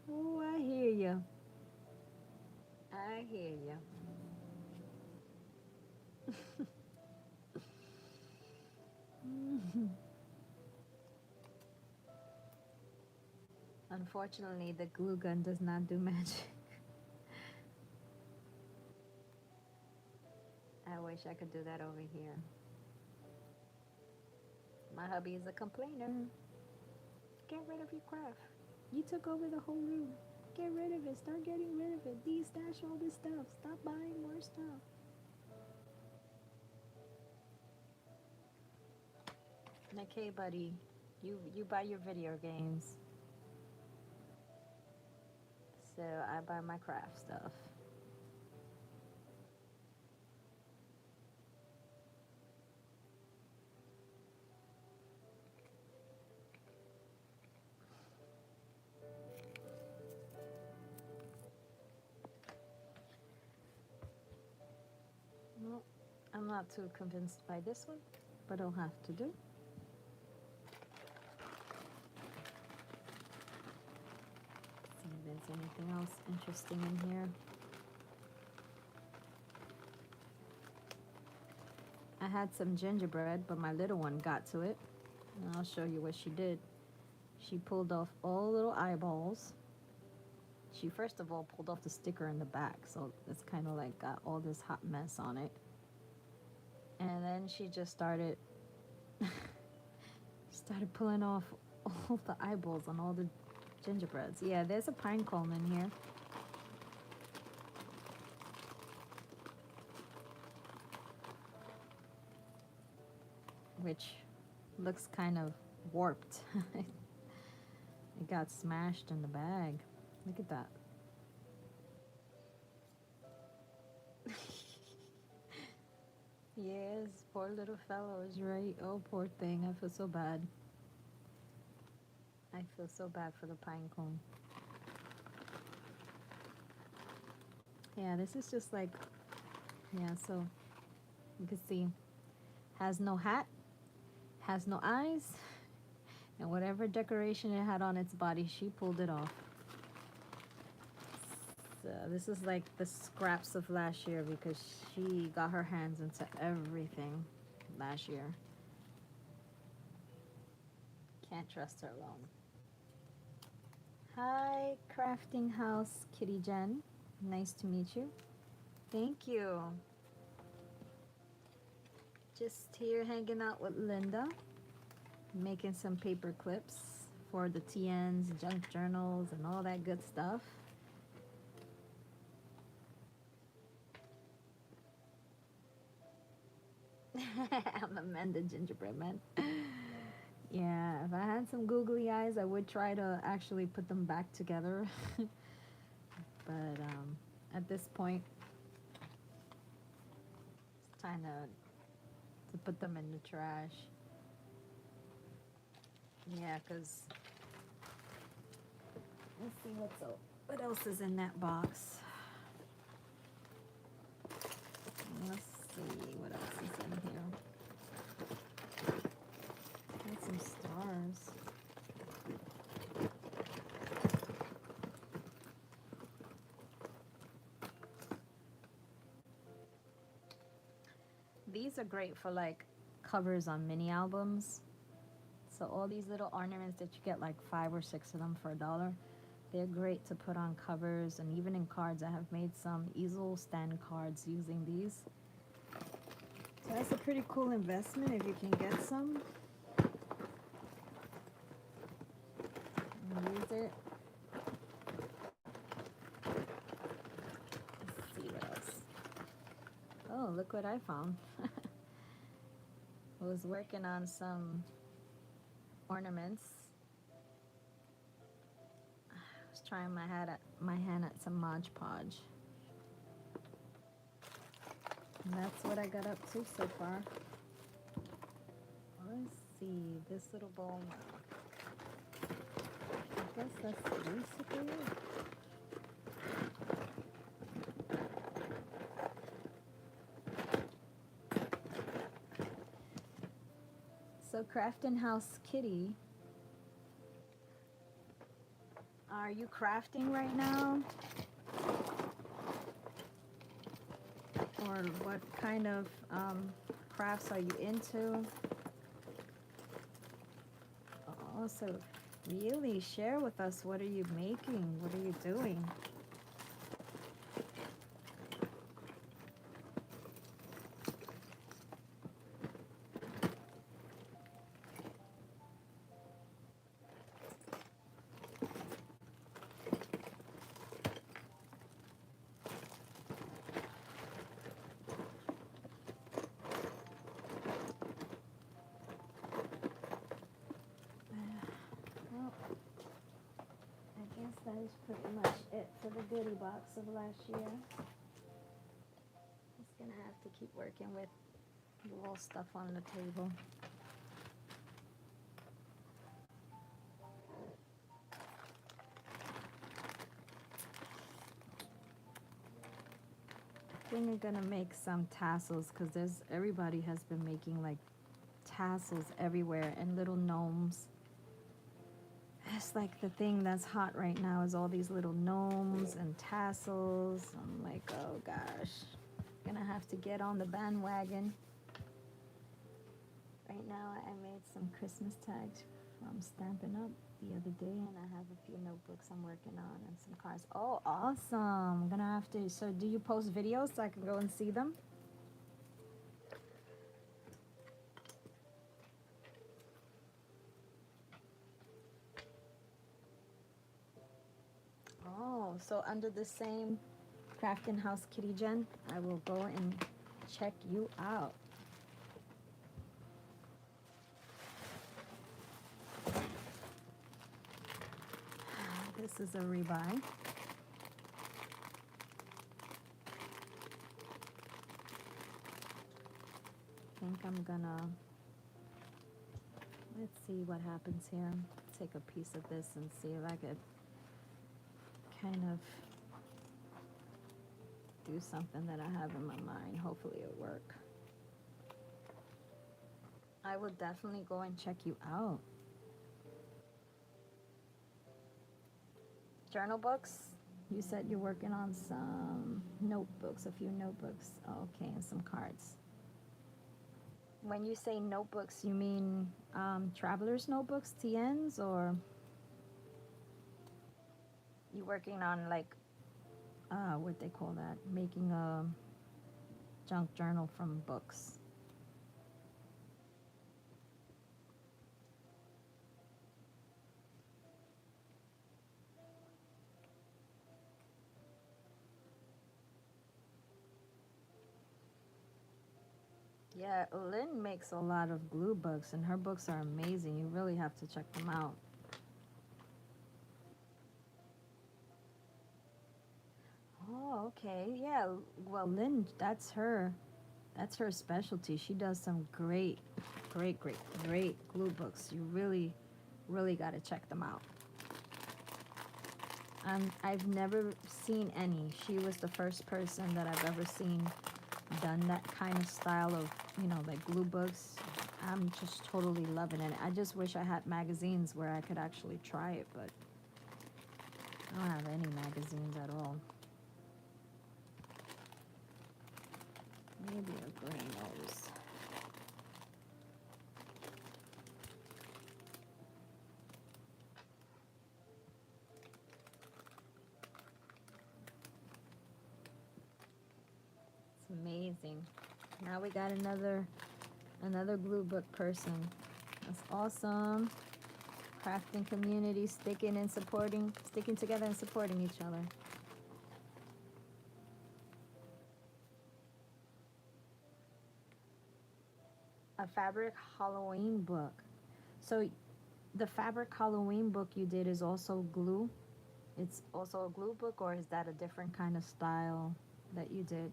oh, I hear you. I hear you. Unfortunately, the glue gun does not do magic. I wish I could do that over here. My hubby is a complainer. Get rid of your craft. You took over the whole room. Get rid of it. Start getting rid of it. De-stash all this stuff. Stop buying more stuff. Like, hey, buddy, you buy your video games, so I buy my craft stuff. Well, I'm not too convinced by this one, but it'll have to do. See if there's anything else interesting in here. I had some gingerbread, but my little one got to it. And I'll show you what she did. She pulled off all the little eyeballs. She first of all pulled off the sticker in the back, so it's kind of like got all this hot mess on it. And then she just started pulling off all the eyeballs on all the gingerbreads. Yeah, there's a pine cone in here. Which looks kind of warped. It got smashed in the bag. Look at that. Yes, poor little fellow is right. Oh, poor thing. I feel so bad. I feel so bad for the pine cone. Yeah, this is just like, yeah, so you can see, has no hat, has no eyes, and whatever decoration it had on its body, she pulled it off. So this is like the scraps of last year because she got her hands into everything last year. Can't trust her alone. Hi, Crafting House Kitty Jen. Nice to meet you. Thank you. Just here hanging out with Linda, making some paper clips for the TNs, junk journals, and all that good stuff. I'm Amanda Gingerbread Man. Yeah, if I had some googly eyes, I would try to actually put them back together. But at this point, it's time to put them in the trash. Yeah, because let's see what else is in that box. Let's see what else is in here. Got some stars. These are great for like covers on mini albums. So all these little ornaments that you get, like 5 or 6 of them for $1, they're great to put on covers and even in cards. I have made some easel stand cards using these. So that's a pretty cool investment if you can get some. And use it. Let's see what else. Oh, look what I found. I was working on some ornaments. I was trying my hand at some Mod Podge. And that's what I got up to so far. Let's see, this little bowl. I guess that's basically it. So Crafting House Kitty, are you crafting right now? Or what kind of crafts are you into? Also, really share with us, what are you making? What are you doing? That is pretty much it for the goodie box of last year. Just gonna have to keep working with the little stuff on the table. I think I'm gonna make some tassels because everybody has been making like tassels everywhere and little gnomes. It's like the thing that's hot right now is all these little gnomes and tassels. I'm like, oh gosh, gonna have to get on the bandwagon. Right now I made some Christmas tags from Stampin' Up! The other day, and I have a few notebooks I'm working on and some cards. Oh, awesome. I'm gonna have to, so do you post videos so I can go and see them? So under the same Crafting House Kitty Jen, I will go and check you out. This is a rebuy. I think I'm gonna, let's see what happens here. Take a piece of this and see if I could kind of do something that I have in my mind. Hopefully it'll work. I will definitely go and check you out. Journal books? You said you're working on some notebooks, a few notebooks. Okay, and some cards. When you say notebooks, you mean traveler's notebooks, TNs, or you working on like, what they call that? Making a junk journal from books. Yeah, Lynn makes a lot of glue books, and her books are amazing. You really have to check them out. Oh, okay. Yeah, well, Lynn, that's her specialty. She does some great glue books. You really got to check them out. I've never seen any. She was the first person that I've ever seen done that kind of style of, like glue books. I'm just totally loving it. I just wish I had magazines where I could actually try it, but I don't have any magazines at all. Maybe a gray nose. It's amazing. Now we got another glue book person. That's awesome. Crafting community, sticking together and supporting each other. A fabric Halloween book. So the fabric Halloween book you did is also glue? It's also a glue book, or is that a different kind of style that you did?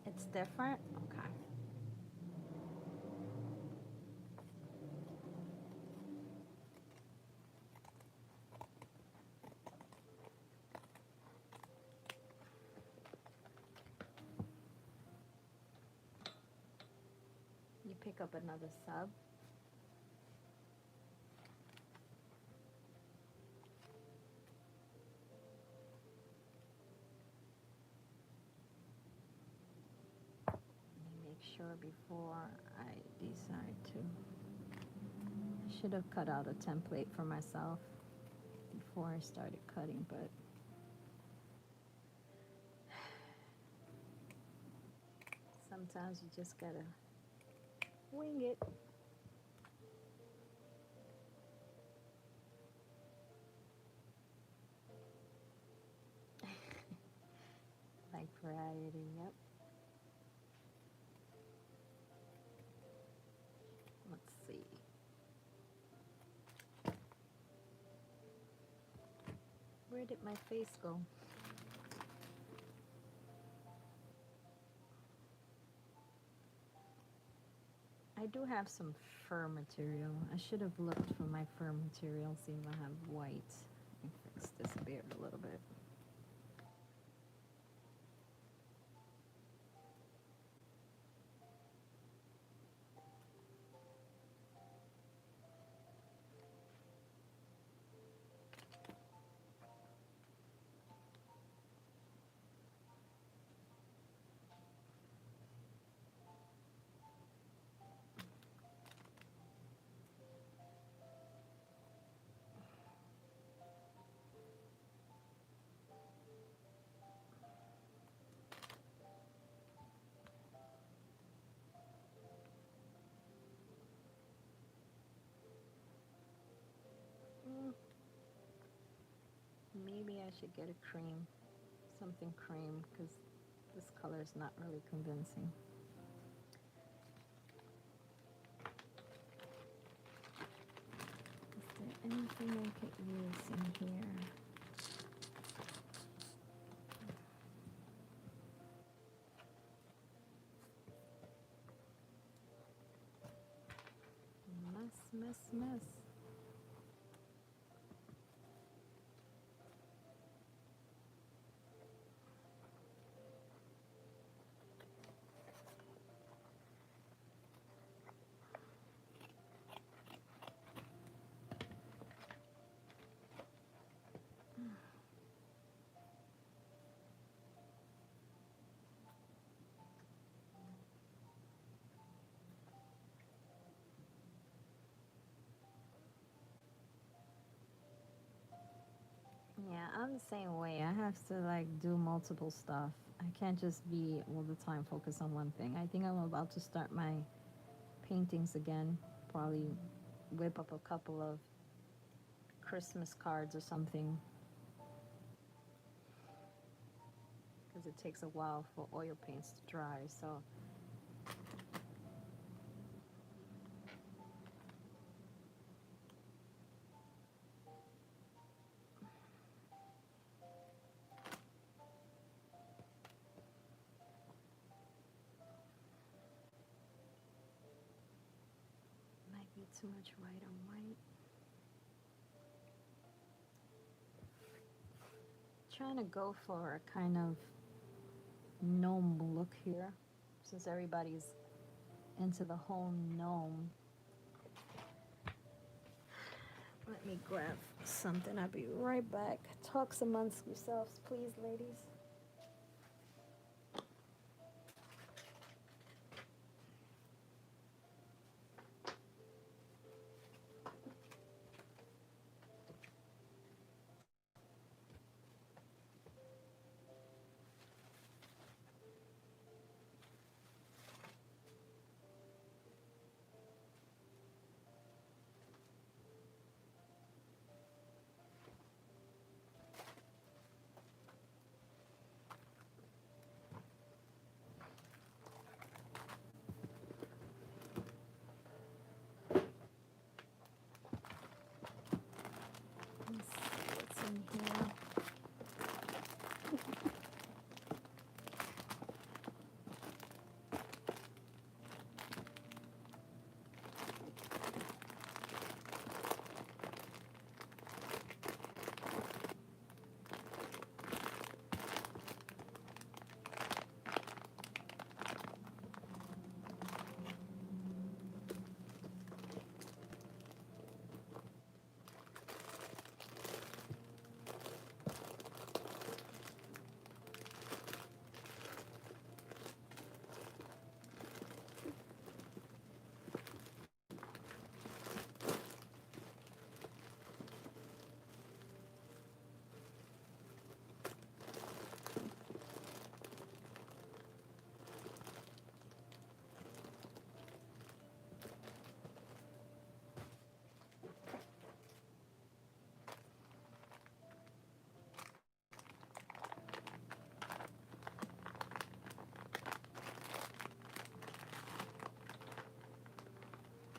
It's different? Okay. You pick up another sub. Let me make sure before I decide to. I should have cut out a template for myself before I started cutting, but sometimes you just gotta wing it. Like variety, yep. Let's see. Where did my face go? I do have some fur material. I should have looked for my fur material, see if I have white. Let me fix this beard a little bit. should get a cream, something cream, because this color is not really convincing. Is there anything I could use in here? Mess. Yeah, I'm the same way. I have to like do multiple stuff. I can't just be all the time focused on one thing. I think I'm about to start my paintings again. Probably whip up a couple of Christmas cards or something, because it takes a while for oil paints to dry. So might be too much white on white. Trying to go for a kind of gnome look here, since everybody's into the whole gnome. Let me grab something. I'll be right back. Talks amongst yourselves, please, ladies. Let's see what's in here.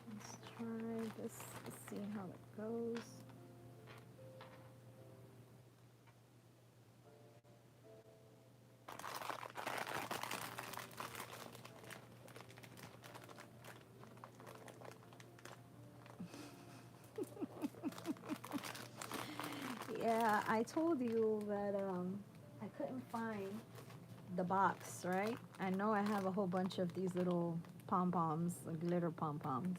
Let's try this. Let's see how it goes. Yeah, I told you that I couldn't find the box, right? I know I have a whole bunch of these little pom-poms, like glitter pom-poms.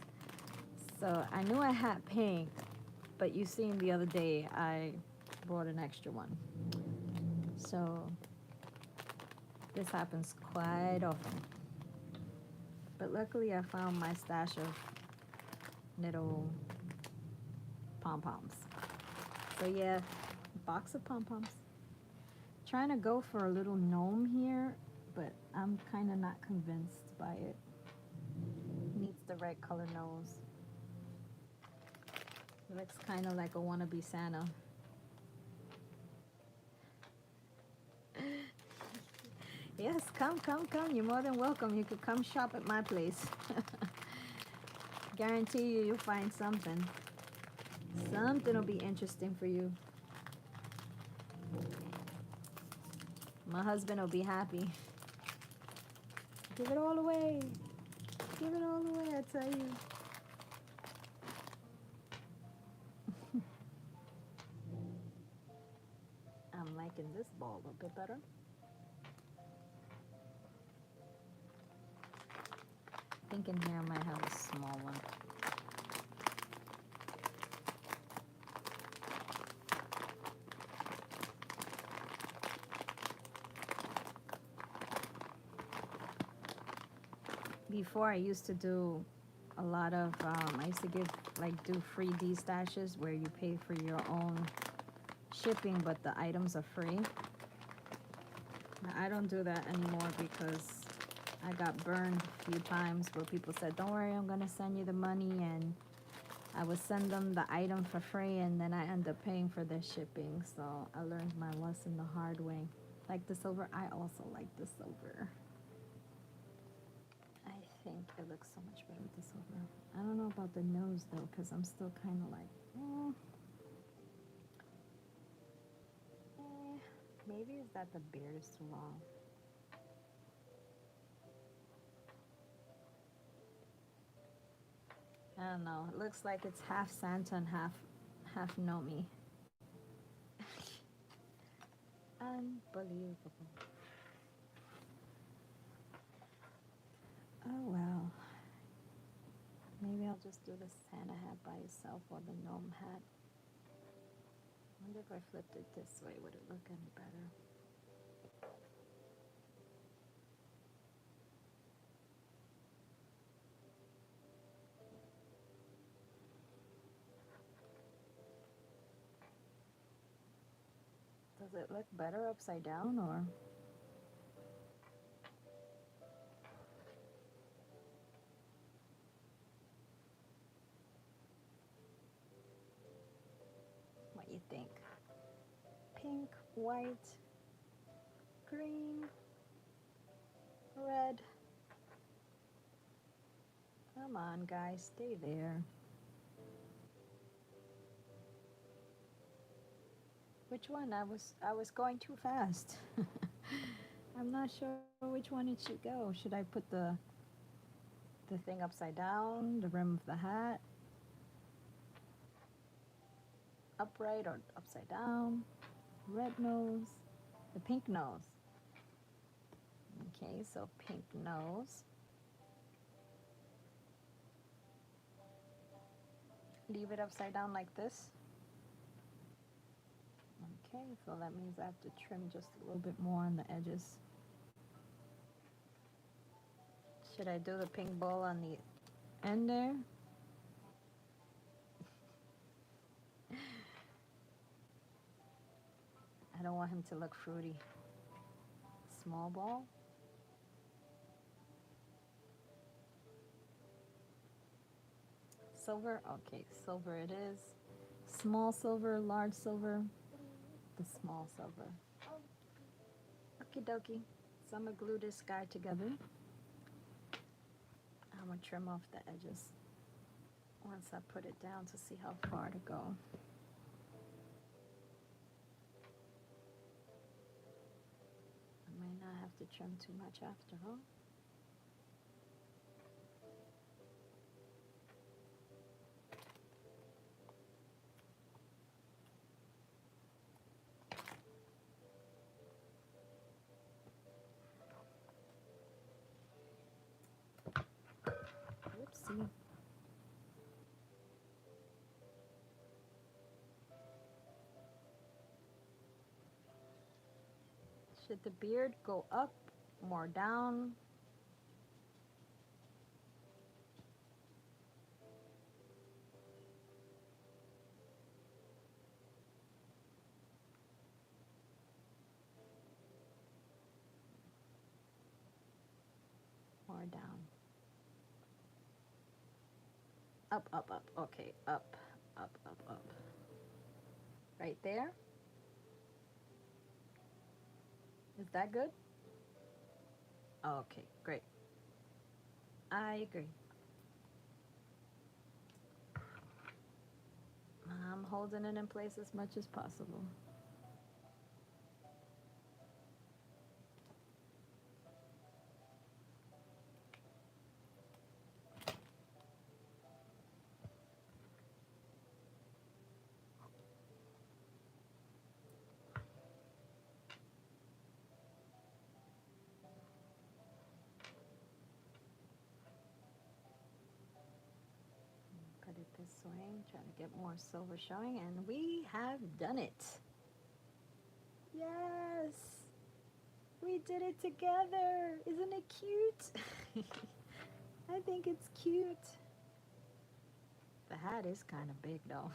So I knew I had pink, but you seen the other day I bought an extra one. So this happens quite often. But luckily I found my stash of little pom-poms. So yeah, box of pom-poms. Trying to go for a little gnome here, but I'm kind of not convinced by it. Needs the right color nose. Looks kind of like a wannabe Santa. Yes, come, come, come. You're more than welcome. You could come shop at my place. Guarantee you, you'll find something. Something will be interesting for you. My husband will be happy. Give it all away. Give it all away, I tell you. I'm liking this ball a bit better. Thinking here I might have a small one. Before I used to do a lot of, I used to give, like, do free D-stashes where you pay for your own shipping, but the items are free. Now, I don't do that anymore because I got burned a few times where people said, don't worry, I'm gonna send you the money, and I would send them the item for free, and then I end up paying for their shipping. So I learned my lesson the hard way. Like the silver, I also like the silver. I think it looks so much better with the silver. I don't know about the nose though, because I'm still kind of like, maybe it's that the beard is too long. I don't know. It looks like it's half Santa and half Nomi. Unbelievable. Oh well. Maybe I'll just do the Santa hat by itself or the gnome hat. I wonder if I flipped it this way, would it look any better? Does it look better upside down or? What you think? Pink, white, green, red. Come on, guys, stay there. Which one? I was going too fast. I'm not sure which one it should go. Should I put the thing upside down, the rim of the hat, upright or upside down, red nose, the pink nose. Okay, so pink nose. Leave it upside down like this. Okay, so that means I have to trim just a little bit more on the edges. Should I do the pink ball on the end there? I don't want him to look fruity. Small ball. Silver, okay, silver it is. Small silver, large silver, the small silver. Okie dokie. So I'm gonna glue this guy together. I'm gonna trim off the edges once I put it down to see how far to go. I might not have to trim too much after all. Whoopsie. Should the beard go up, more down? More down? Up, up, up. Okay, up, up, up, up. Right there? Is that good? Okay, great. I agree. I'm holding it in place as much as possible. Put it this way, try to get more silver showing, and we have done it. Yes, we did it together. Isn't it cute? I think it's cute. The hat is kind of big though.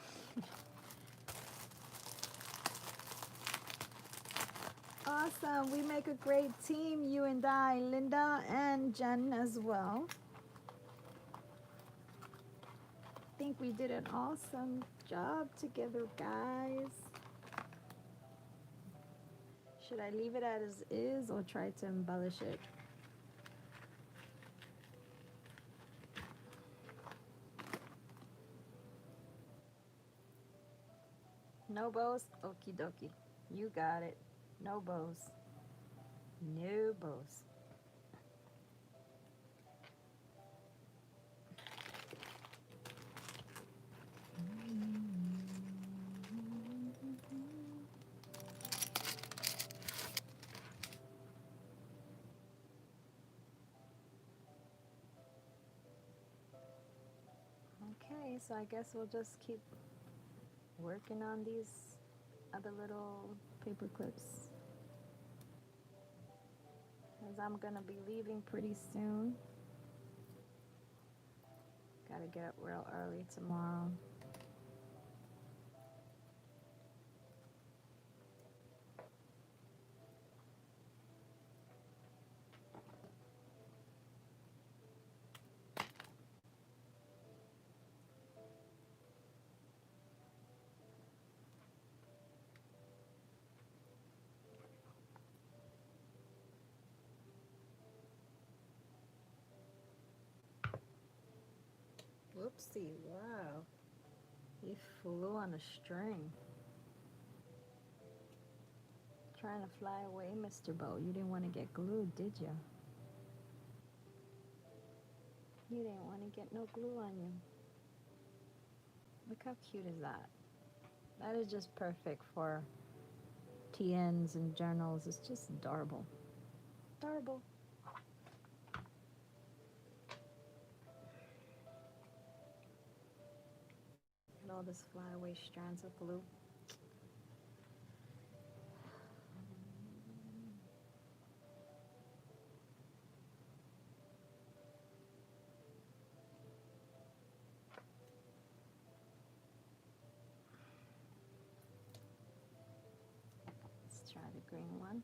Awesome. We make a great team, you and I, Linda and Jen as well. I think we did an awesome job together, guys. Should I leave it as is or try to embellish it? No bows? Okie dokie. You got it. No bows. No bows. Okay, so I guess we'll just keep working on these other little paper clips. Because I'm going to be leaving pretty soon. Gotta get up real early tomorrow. Whoopsie, wow. He flew on a string. Trying to fly away, Mr. Bow. You didn't want to get glued, did you? You didn't want to get no glue on you. Look how cute is that? That is just perfect for TNs and journals. It's just adorable. Adorable. And all this flyaway strands of glue. Let's try the green one.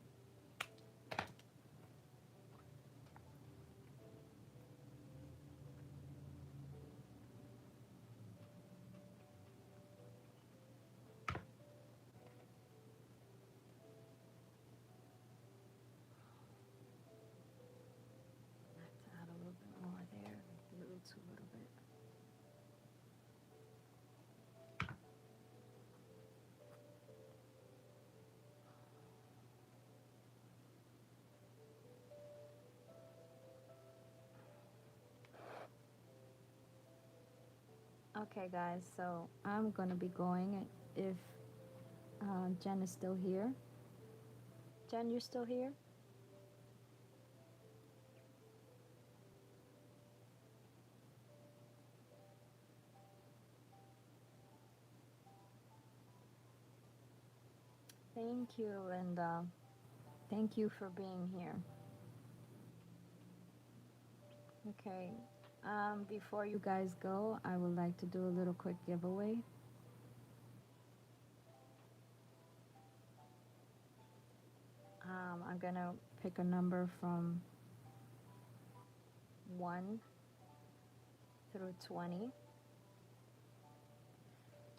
Let's add a little bit more there. A little too little bit. Okay, guys, so I'm gonna be going if Jen is still here. Jen, you're still here? Thank you, Linda. Thank you for being here. Okay, before you guys go, I would like to do a little quick giveaway. I'm gonna pick a number from 1 through 20.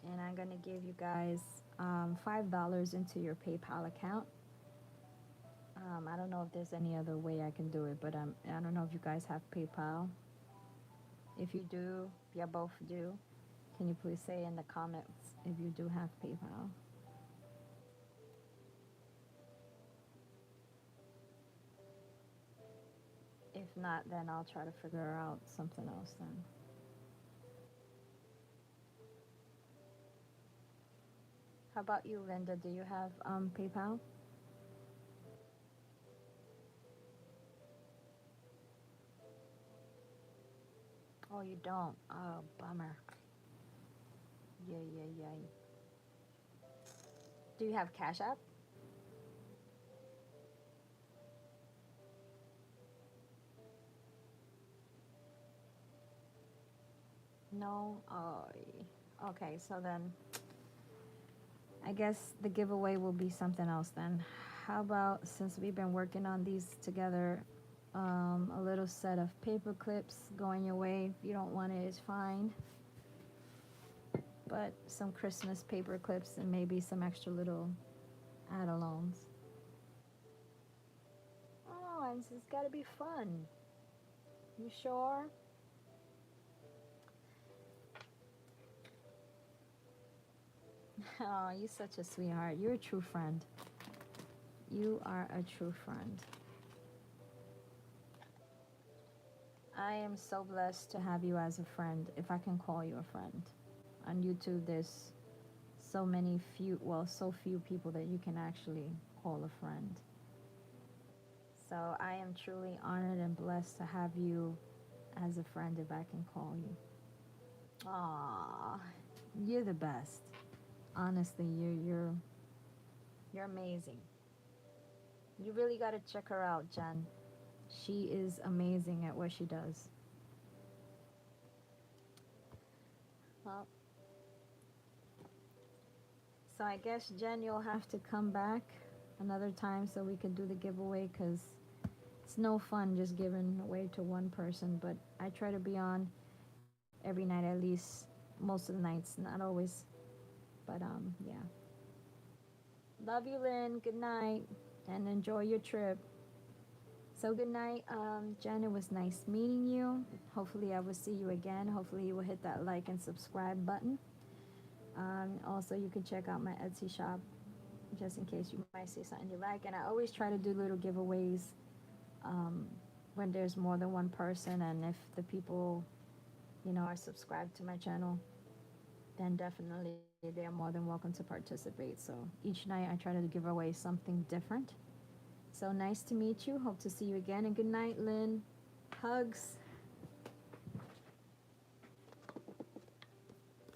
And I'm gonna give you guys $5 into your PayPal account. I don't know if there's any other way I can do it, but I don't know if you guys have PayPal. If you do, yeah, both do. Can you please say in the comments if you do have PayPal? If not, then I'll try to figure out something else then. How about you, Linda? Do you have PayPal? Oh, you don't. Oh, bummer. Yeah, yeah, yeah. Do you have Cash App? No. Oh, okay. So then, I guess the giveaway will be something else then. How about, since we've been working on these together, a little set of paper clips going your way. If you don't want it, it's fine. But some Christmas paper clips and maybe some extra little add-alons. Oh, and it's got to be fun. You sure? Oh, you're such a sweetheart. You're a true friend. You are a true friend. I am so blessed to have you as a friend, if I can call you a friend. On YouTube, there's so few people that you can actually call a friend. So I am truly honored and blessed to have you as a friend, if I can call you. Aw, you're the best. Honestly, you're amazing. You really got to check her out, Jen. She is amazing at what she does. Well, so I guess, Jen, you'll have to come back another time so we can do the giveaway, because it's no fun just giving away to one person. But I try to be on every night, at least most of the nights, not always. But yeah. Love you, Lynn. Good night, and enjoy your trip. So good night, Jen. It was nice meeting you. Hopefully, I will see you again. Hopefully, you will hit that like and subscribe button. Also, you can check out my Etsy shop just in case you might see something you like. And I always try to do little giveaways um, when there's more than one person, and if the people, are subscribed to my channel, then definitely they are more than welcome to participate. So each night I try to give away something different. So nice to meet you. Hope to see you again. And good night, Lynn. Hugs.